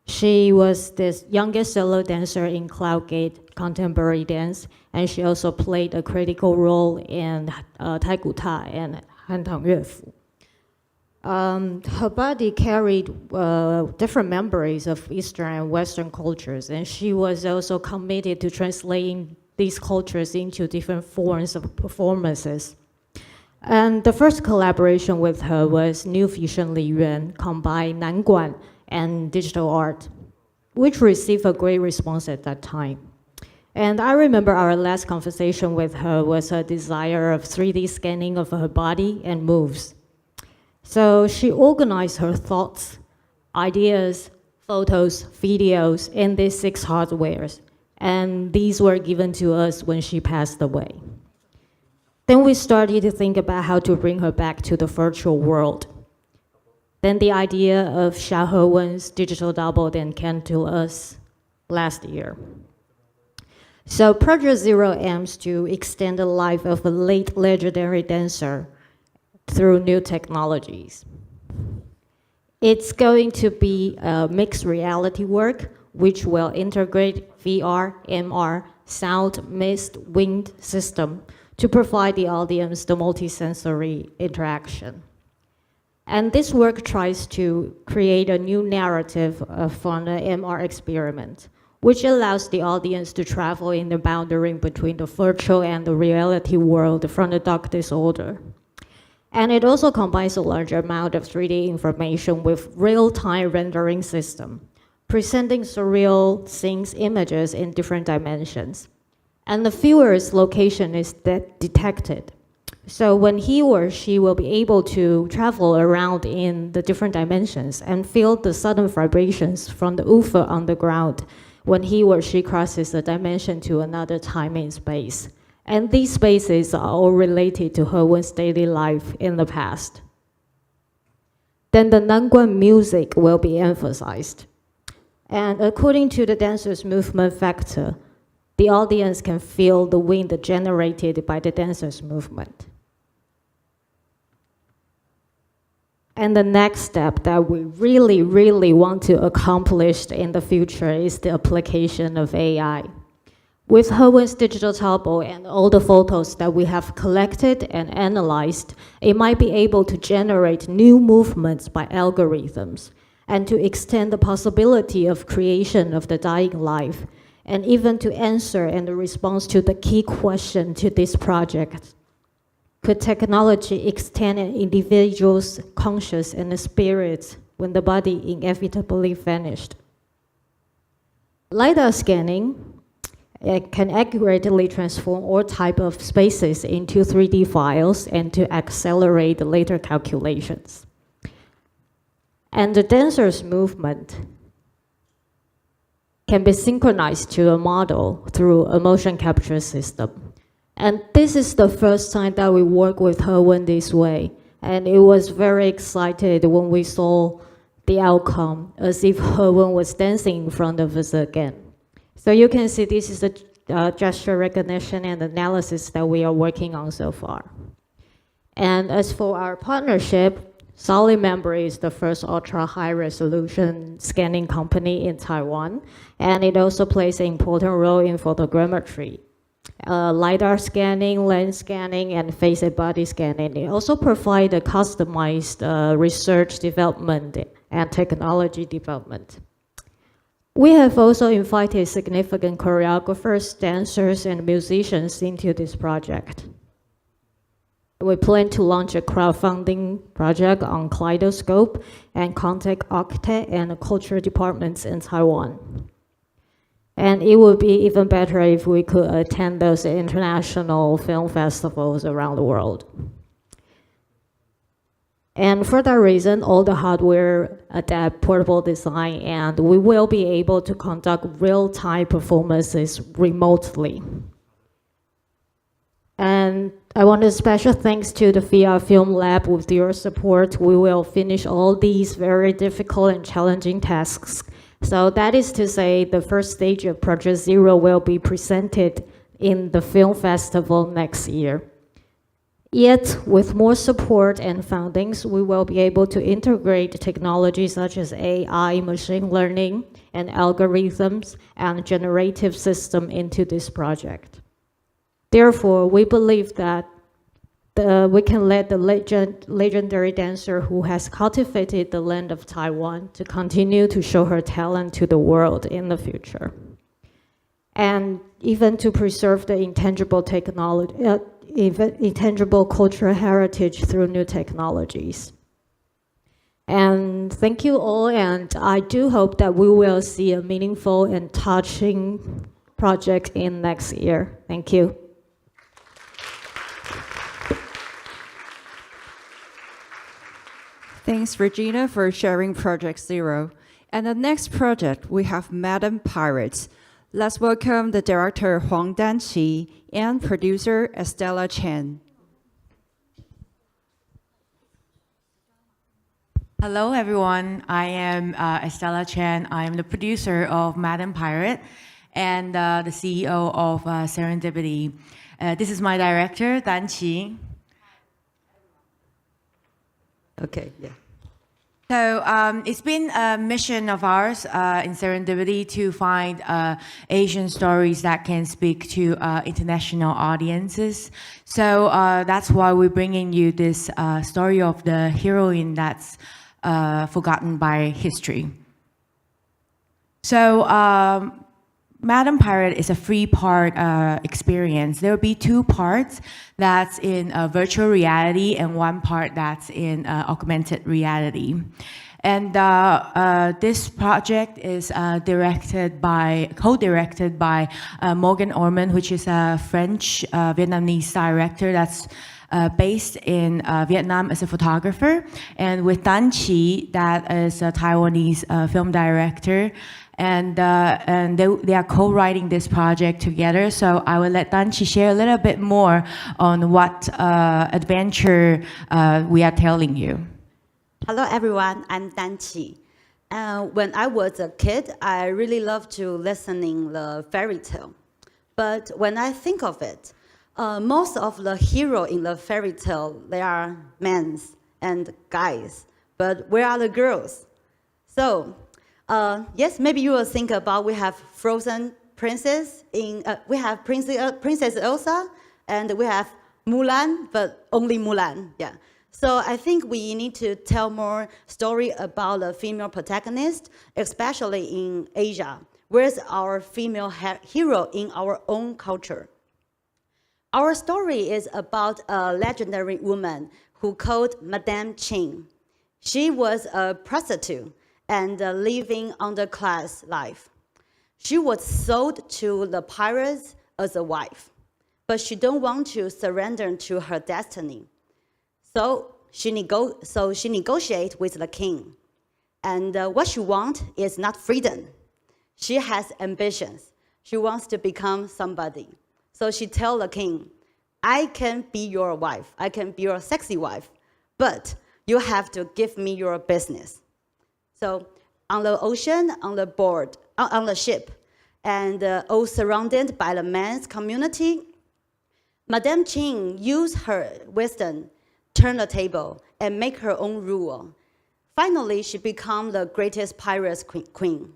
She was the youngest solo dancer in Cloudgate contemporary dance, and she also played a critical role in Taigu Ta and Hantang Yuefu. Her body carried different memories of Eastern and Western cultures, and she was also committed to translating these cultures into different forms of performances. And the first collaboration with her was New Fusion Li Yuan, combined Nanguan and digital art, which received a great response at that time. And I remember our last conversation with her was her desire of 3D scanning of her body and moves. So she organized her thoughts, ideas, photos, videos in these 6 hardwares, and these were given to us when she passed away. Then we started to think about how to bring her back to the virtual world. Then the idea of Xiao Hewen's digital double then came to us last year. So Project Zero aims to extend the life of a late legendary dancer through new technologies. It's going to be a mixed reality work which will integrate VR, MR, sound, mist, wind system to provide the audience the multisensory interaction. And this work tries to create a new narrative from the MR experiment, which allows the audience to travel in the boundary between the virtual and the reality world from the dark disorder. And it also combines a large amount of 3D information with real-time rendering system, presenting surreal scenes images in different dimensions. And the viewer's location is detected. So when he or she will be able to travel around in the different dimensions and feel the sudden vibrations from the UFO on the ground when he or she crosses a dimension to another time and space. And these spaces are all related to Hewen's daily life in the past. Then the Nanguan music will be emphasized. And according to the dancer's movement factor, the audience can feel the wind generated by the dancer's movement. And the next step that we really, really want to accomplish in the future is the application of AI. With Hewen's digital tableau and all the photos that we have collected and analyzed, it might be able to generate new movements by algorithms and to extend the possibility of creation of the dying life, and even to answer and respond to the key question to this project. Could technology extend an individual's conscious and spirit when the body inevitably vanished? LiDAR scanning can accurately transform all types of spaces into 3D files and to accelerate the later calculations. And the dancer's movement can be synchronized to a model through a motion capture system. And this is the first time that we work with Hewen this way. And it was very excited when we saw the outcome, as if Hewen was dancing in front of us again. So you can see this is the gesture recognition and analysis that we are working on so far. And as for our partnership, Solid Memory is the first ultra-high resolution scanning company in Taiwan, and it also plays an important role in photogrammetry. LiDAR scanning, lens scanning, and face and body scanning. It also provides a customized research development and technology development. We have also invited significant choreographers, dancers, and musicians into this project. We plan to launch a crowdfunding project on Kaleidoscope and contact architect and culture departments in Taiwan. And it would be even better if we could attend those international film festivals around the world. And for that reason, all the hardware adapt portable design, and we will be able to conduct real-time performances remotely. And I want a special thanks to the VR Film Lab. With your support, we will finish all these very difficult and challenging tasks So that is to say, the first stage of Project Zero will be presented in the film festival next year. Yet, with more support and fundings, we will be able to integrate technologies such as AI, machine learning, and algorithms and generative system into this project. Therefore, we believe that we can let the legendary dancer who has cultivated the land of Taiwan to continue to show her talent to the world in the future. And even to preserve the intangible cultural heritage through new technologies. And thank you all, and I do hope that we will see a meaningful and touching project in next year. Thank you. Thanks, Regina, for sharing Project Zero. And the next project, we have Madam Pirates. Let's welcome the director, Huang Danqi, and producer, Estella Chen. Hello, everyone. I am Estella Chen. I am the producer of Madam Pirate and the CEO of Serendipity. This is my director, Danqi. Okay, yeah. So it's been a mission of ours in Serendipity to find Asian stories that can speak to international audiences. So that's why we're bringing you this story of the heroine that's forgotten by history. So Madam Pirate is a three-part experience. There will be two parts that's in virtual reality and one part that's in augmented reality. And this project is co-directed by Morgan Orman, which is a French Vietnamese director that's based in Vietnam as a photographer, and with Danqi, that is a Taiwanese film director. And they are co-writing this project together. So I will let Danqi share a little bit more on what adventure we are telling you. Hello, everyone. I'm Danqi. When I was a kid, I really loved to listening the fairy tale. But when I think of it, most of the hero in the fairy tale, they are men and guys. But where are the girls? So. Yes, maybe you will think about we have frozen princess we have Princess Elsa, and we have Mulan, but only Mulan, yeah. So I think we need to tell more story about the female protagonist, especially in Asia. Where's our female hero in our own culture? Our story is about a legendary woman who called Madame Qing. She was a prostitute and living underclass life. She was sold to the pirates as a wife, but she don't want to surrender to her destiny. So she negotiates with the king. And what she wants is not freedom. She has ambitions. She wants to become somebody. So she tells the king, I can be your wife. I can be your sexy wife, but you have to give me your business. So on the ocean, on the ship, and all surrounded by the men's community, Madame Qing used her wisdom, turn the table, and make her own rule. Finally, she became the greatest pirate queen.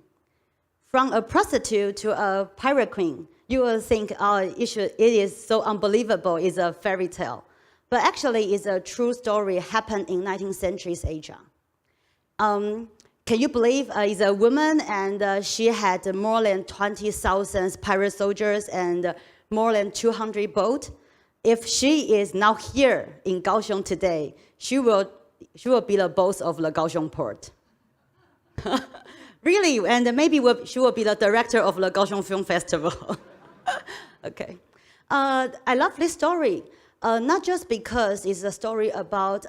From a prostitute to a pirate queen, you will think, oh, it is so unbelievable, it's a fairy tale. But actually, it's a true story happened in 19th century Asia. Can you believe it's a woman and she had more than 20,000 pirate soldiers and more than 200 boats? If she is now here in Kaohsiung today, she will be the boss of the Kaohsiung port. Really, and maybe she will be the director of the Kaohsiung Film Festival. Okay. I love this story. Not just because it's a story about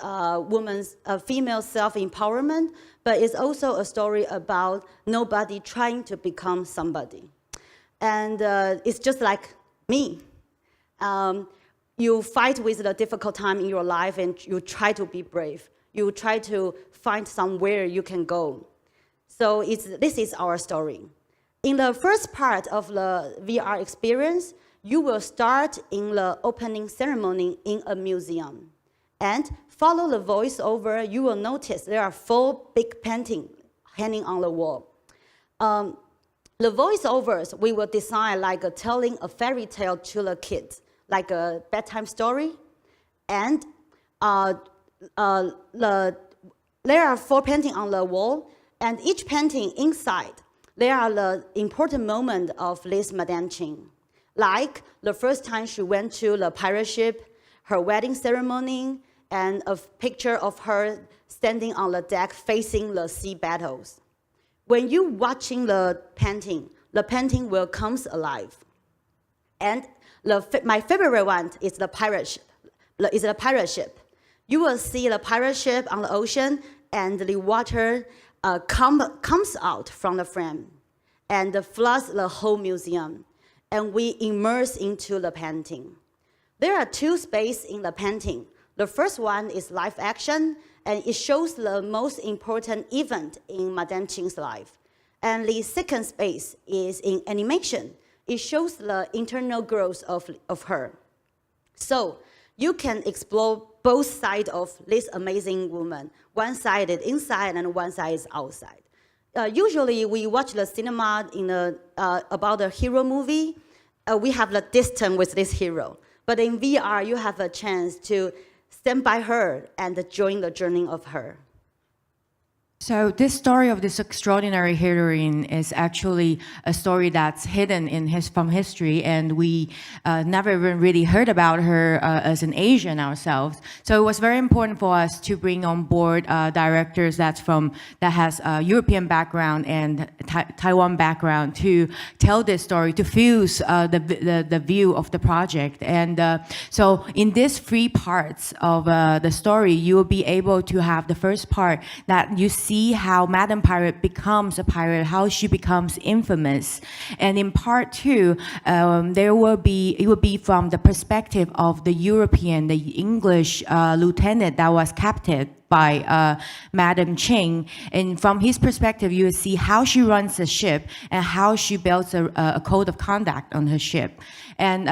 women's female self-empowerment, but it's also a story about nobody trying to become somebody. And it's just like me. You fight with the difficult time in your life and you try to be brave. You try to find somewhere you can go. So this is our story. In the first part of the VR experience, you will start in the opening ceremony in a museum. And follow the voiceover, you will notice there are 4 big paintings hanging on the wall. The voiceovers, we will design like telling a fairy tale to the kids, like a bedtime story. And there are 4 paintings on the wall, and each painting inside, there are the important moments of this Madame Ching. Like the first time she went to the pirate ship, her wedding ceremony, and a picture of her standing on the deck facing the sea battles. When you're watching the painting will come alive. And my favorite one is the pirate ship. You will see the pirate ship on the ocean, and the water comes out from the frame and floods the whole museum. And we immerse into the painting. There are 2 spaces in the painting. The first one is live action, and it shows the most important event in Madame Ching's life. And the second space is in animation. It shows the internal growth of her. So you can explore both sides of this amazing woman. One side is inside and one side is outside. Usually we watch the cinema about a hero movie. We have the distance with this hero. But in VR, you have a chance to stand by her and join the journey of her. So this story of this extraordinary heroine is actually a story that's hidden from history, and we never even really heard about her as an Asian ourselves. So it was very important for us to bring on board directors that has a European background and Taiwan background to tell this story, to fuse the view of the project. And so in these 3 parts of the story, you will be able to have the first part that you see how Madame Pirate becomes a pirate, how she becomes infamous. And in part 2, it will be from the perspective of the European, the English lieutenant that was captured by Madame Ching. And from his perspective, you will see how she runs the ship and how she builds a code of conduct on her ship. And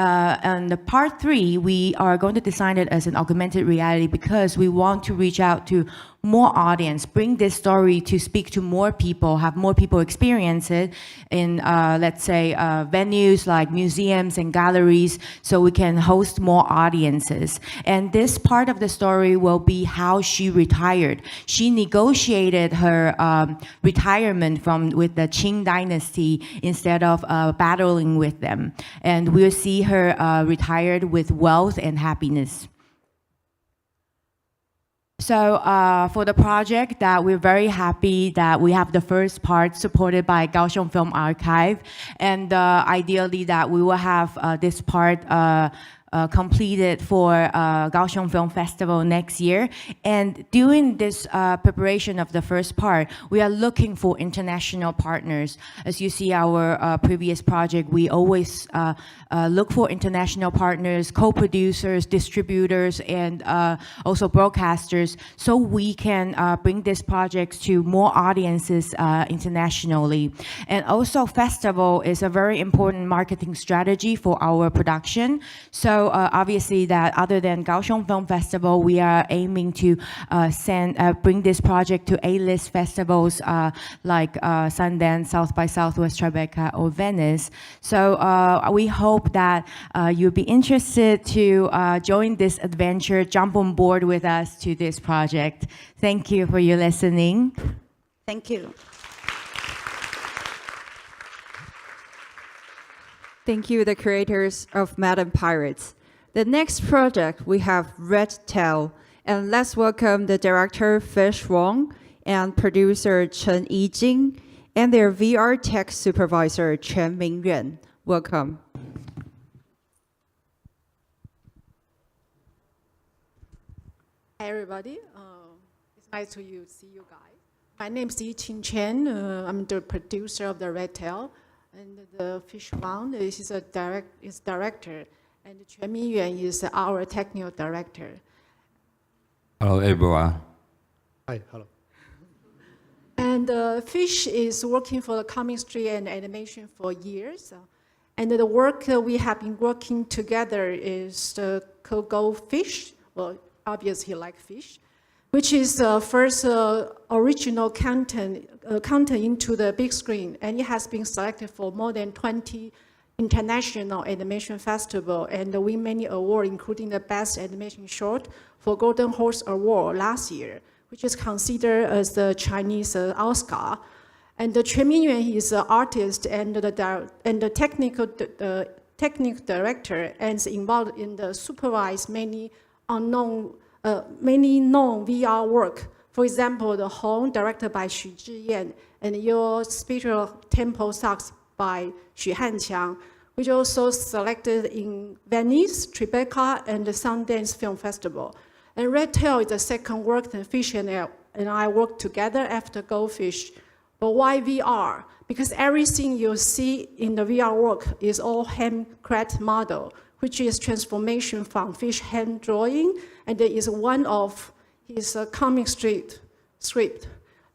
the part 3, we are going to design it as an augmented reality because we want to reach out to more audience, bring this story to speak to more people, have more people experience it in, let's say, venues like museums and galleries, so we can host more audiences. And this part of the story will be how she retired. She negotiated her retirement with the Qing dynasty instead of battling with them. And we'll see her retired with wealth and happiness. So for the project, that we're very happy that we have the first part supported by Kaohsiung Film Archive, and ideally that we will have this part completed for Kaohsiung Film Festival next year. And during this preparation of the first part, we are looking for international partners. As you see our previous project, we always look for international partners, co-producers, distributors, and also broadcasters, so we can bring this project to more audiences internationally. And also festival is a very important marketing strategy for our production. So obviously that other than Kaohsiung Film Festival, we are aiming to bring this project to A-list festivals like Sundance, South by Southwest, Tribeca, or Venice. So we hope that you'll be interested to join this adventure, jump on board with us to this project. Thank you for your listening. Thank you. Thank you, the creators of Madame Pirates. The next project, we have Red Tail. And let's welcome the director, Fish Wong, and producer, Chen Yijing, and their VR tech supervisor, Chen Mingyuan. Welcome. Hi, everybody. It's nice to see you guys. My name is Yiqing Chen. I'm the producer of the Red Tail. And the Fish Wang is director, and Chen Mingyuan is our technical director. Hello, everyone. Hi, hello. And Fish is working for the comic strip and animation for years. And the work we have been working together is the Go Fish, well, obviously like fish, which is the first original content into the big screen. And it has been selected for more than 20 international animation festival and win many awards, including the Best Animation Short for Golden Horse Award last year, which is considered as the Chinese Oscar. And the Chen Mingyuan is an artist and the technical director and is involved in the supervise many known VR work. For example, The Home, directed by Xu Zhiyan, and Your Spiritual Temple Sucks by Xu Hanqiang, which also selected in Venice, Tribeca, and the Sundance Film Festival. And Red Tail is the second work that Fish and I worked together after Goldfish. But why VR? Because everything you see in the VR work is all handcrafted model, which is transformation from Fish hand drawing, and it is one of his comic script.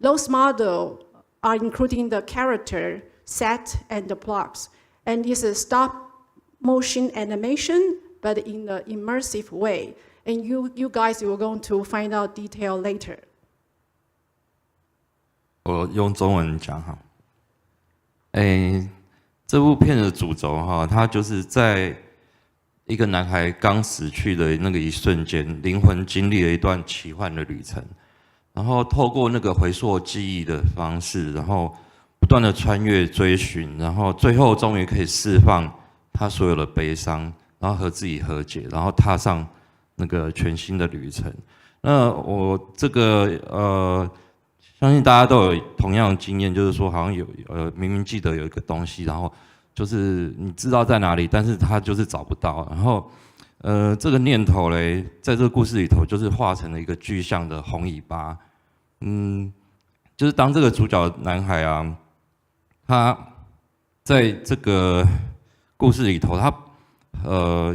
Those models are including the character, set, and the props. And it's a stop motion animation, but in an immersive way. And you guys are going to find out detail later. 我用中文讲哈，这部片的主轴哈，它就是在一个男孩刚死去的那个一瞬间，灵魂经历了一段奇幻的旅程，然后透过那个回溯记忆的方式，然后不断的穿越追寻，然后最后终于可以释放他所有的悲伤，然后和自己和解，然后踏上那个全新的旅程。那我这个相信大家都有同样的经验，就是说好像有明明记得有一个东西，然后就是你知道在哪里，但是他就是找不到。然后这个念头嘞，在这个故事里头就是化成了一个具象的红尾巴。就是当这个主角男孩啊，他在这个故事里头，他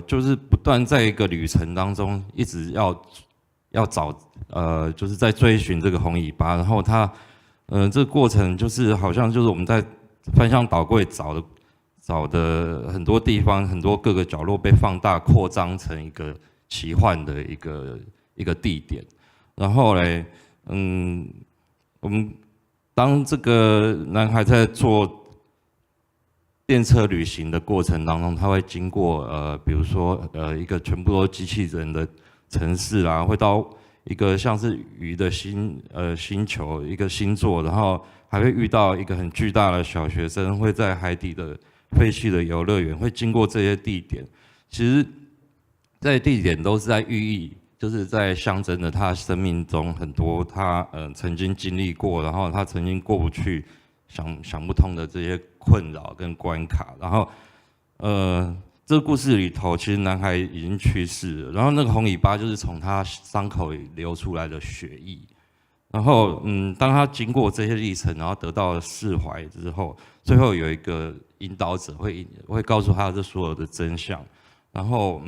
就是不断在一个旅程当中，一直要找就是在追寻这个红尾巴，然后他这个过程就是好像就是我们在翻箱倒柜找的很多地方，很多各个角落被放大扩张成一个奇幻的一个地点。然后嘞，我们当这个男孩在做电车旅行的过程当中，他会经过比如说一个全部都机器人的城市啦，会到一个像是鱼的星球，一个星座，然后还会遇到一个很巨大的小学生，会在海底的废弃的游乐园，会经过这些地点。其实，这些地点都是在寓意，就是在象征着他生命中很多他曾经经历过，然后他曾经过不去、想不通的这些困扰跟关卡。然后这个故事里头，其实男孩已经去世了，然后那个红尾巴就是从他伤口里流出来的血液。然后当他经过这些历程，然后得到了释怀之后，最后有一个引导者会告诉他这所有的真相，然后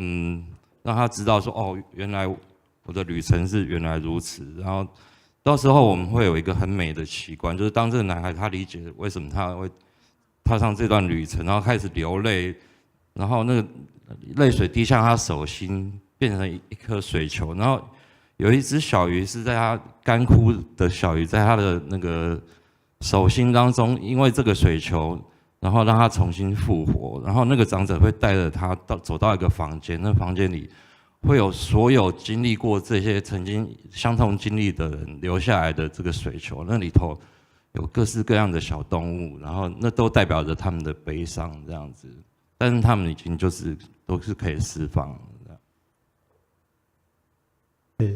让他知道说哦，原来我的旅程是原来如此。然后到时候我们会有一个很美的奇观，就是当这个男孩他理解为什么他会踏上这段旅程，然后开始流泪。然后那个泪水滴向他手心，变成一颗水球。然后有一只小鱼是在他干枯的小鱼，在他的那个手心当中，因为这个水球，然后让他重新复活。然后那个长者会带着他走到一个房间，那房间里会有所有经历过这些曾经相同经历的人留下来的这个水球，那里头有各式各样的小动物，然后那都代表着他们的悲伤这样子。但是他们已经就是都是可以释放的。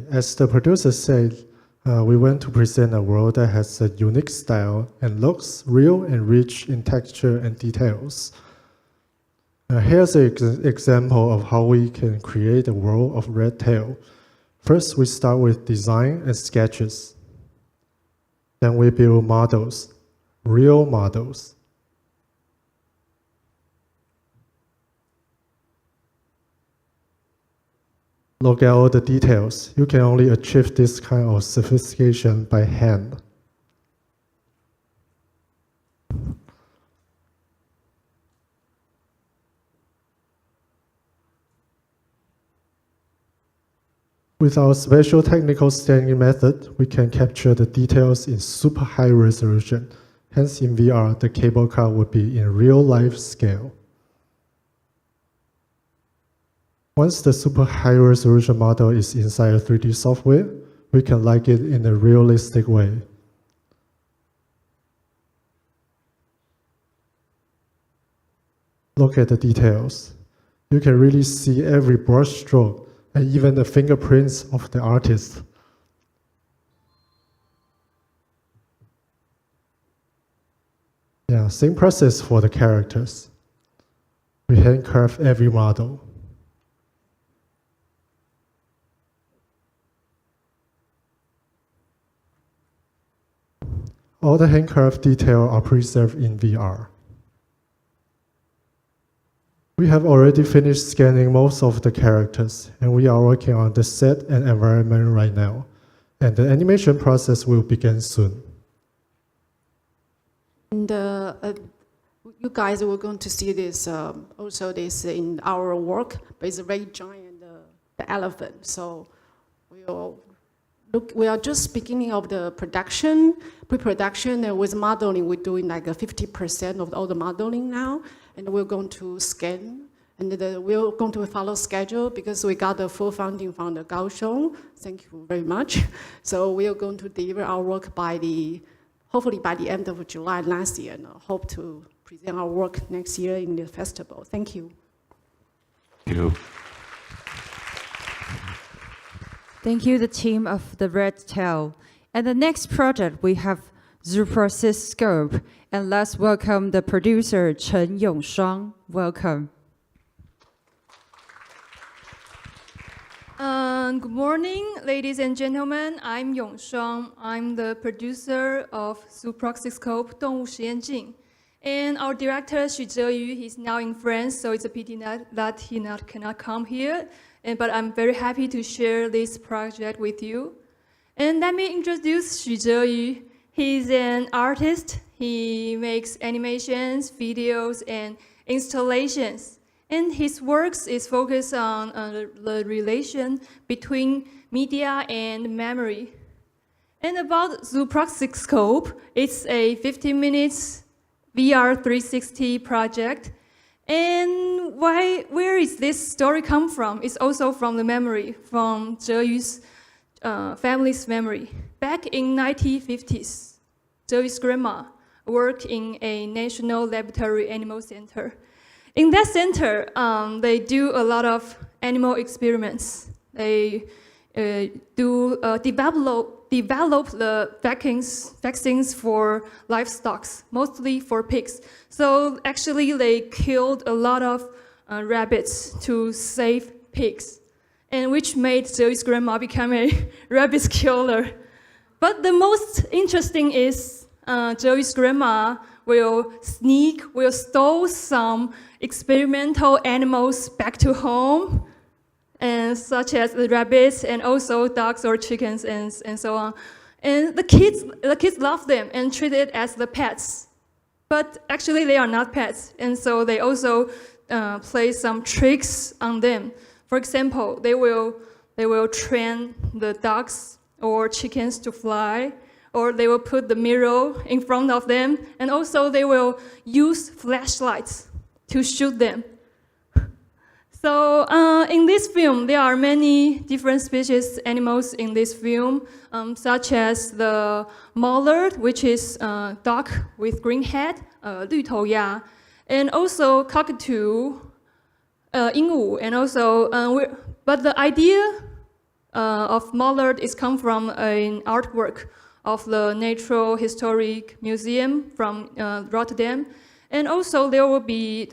As the producer said, we want to present a world that has a unique style and looks real and rich in texture and details. Here's an example of how we can create a world of red tail. First, we start with design and sketches. Then we build models, real models. Look at all the details. You can only achieve this kind of sophistication by hand. With our special technical scanning method, we can capture the details in super high resolution. Hence, in VR, the cable car would be in real-life scale. Once the super high-resolution model is inside a 3D software, we can like it in a realistic way. Look at the details. You can really see every brush stroke and even the fingerprints of the artist. Yeah, same process for the characters. We handcraft every model. All the handcraft details are preserved in VR. We have already finished scanning most of the characters, and we are working on the set and environment right now. And the animation process will begin soon. And you guys were going to see this also this in our work, but it's a very giant the elephant. So we are just beginning of the production, pre-production, and with modeling, we're doing like 50% of all the modeling now, and we're going to scan, and we're going to follow schedule because we got the full funding from the Kaohsiung. Thank you very much. So we are going to deliver our work hopefully by the end of July last year, and hope to present our work next year in the festival. Thank you. Thank you. Thank you, the team of the Red Tail. And the next project, we have Zoopraxiscope. And let's welcome the producer, Chen Yongshuang. Welcome. Good morning, ladies and gentlemen. I'm Yongshuang. I'm the producer of Zoopraxiscope, 动物实验镜. And our director, Xu Zheyu, he's now in France, so it's a pity that he cannot come here. But I'm very happy to share this project with you. And let me introduce Xu Zheyu. He's an artist. He makes animations, videos, and installations. And his works is focused on the relation between media and memory. And about Zoopraxiscope, it's a 15 minutes VR 360 project. And where is this story come from? It's also from the memory, from Zheyu's family's memory. Back in 1950s, Zheyu's grandma worked in a national laboratory animal center. In that center, they do a lot of animal experiments. They develop the vaccines for livestock, mostly for pigs. So actually, they killed a lot of rabbits to save pigs, and which made Zheyu's grandma become a rabbit killer. But the most interesting is Zheyu's grandma will steal some experimental animals back to home, and such as the rabbits and also dogs or chickens and so on. And the kids love them and treat it as the pets. But actually they are not pets, and so they also play some tricks on them. For example, they will train the dogs or chickens to fly, or they will put the mirror in front of them, and also they will use flashlights to shoot them. So in this film, there are many different species animals in this film, such as the mallard, which is dog with green head, 绿头鸭, and also cockatoo, 鹦鹉, and also, but the idea of mallard is come from an artwork of the Natural Historic Museum from Rotterdam. And also there will be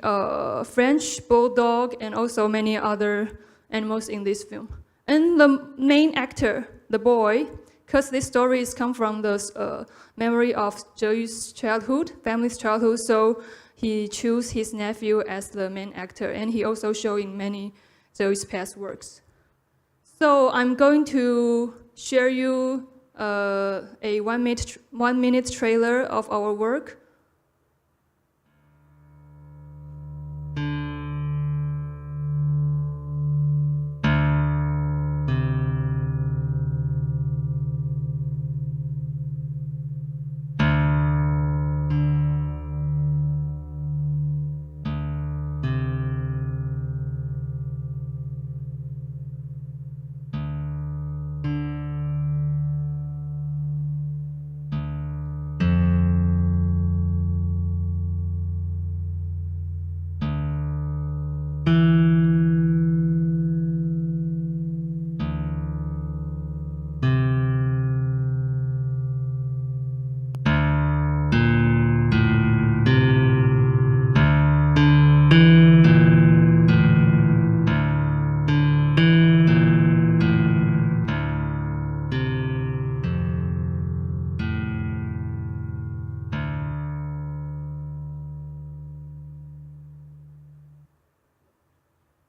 French bulldog and also many other animals in this film. And the main actor, the boy, because this story is come from the memory of Zheyu's childhood, family's childhood, so he chose his nephew as the main actor, and he also showing many Zheyu's past works. So I'm going to share you a 1 minute trailer of our work.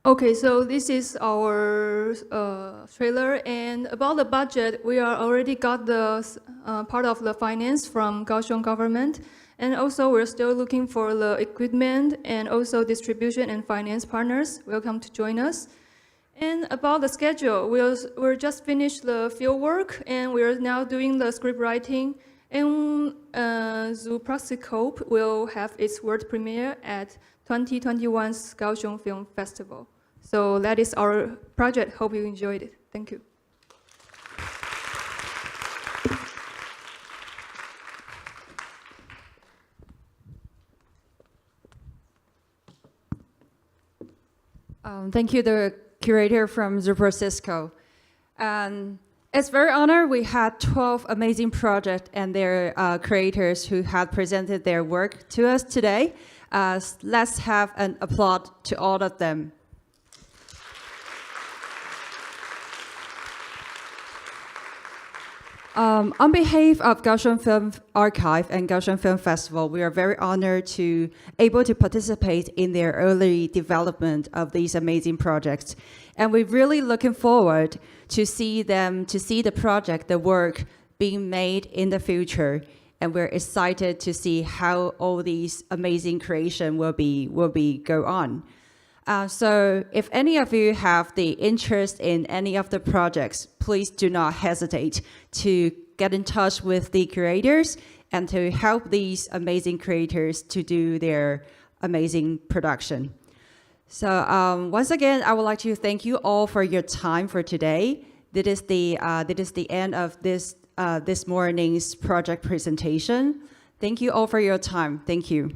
Okay, so this is our trailer, and about the budget, we are already got the part of the finance from Kaohsiung government, and also we're still looking for the equipment and also distribution and finance partners. Welcome to join us. And about the schedule, we're just finished the field work, and we're now doing the script writing. And Zoopraxiscope will have its world premiere at 2021's Kaohsiung Film Festival. So that is our project. Hope you enjoyed it. Thank you. Thank you, the curator from Zoopraxiscope. It's very honored we had 12 amazing projects and their creators who had presented their work to us today. Let's have an applaud to all of them. On behalf of Kaohsiung Film Archive and Kaohsiung Film Festival, we are very honored to able to participate in their early development of these amazing projects. And we're really looking forward to see the project, the work being made in the future. And we're excited to see how all these amazing creation will go on. So if any of you have the interest in any of the projects, please do not hesitate to get in touch with the curators and to help these amazing creators to do their amazing production. So once again, I would like to thank you all for your time for today. This is the end of this morning's project presentation. Thank you all for your time. Thank you.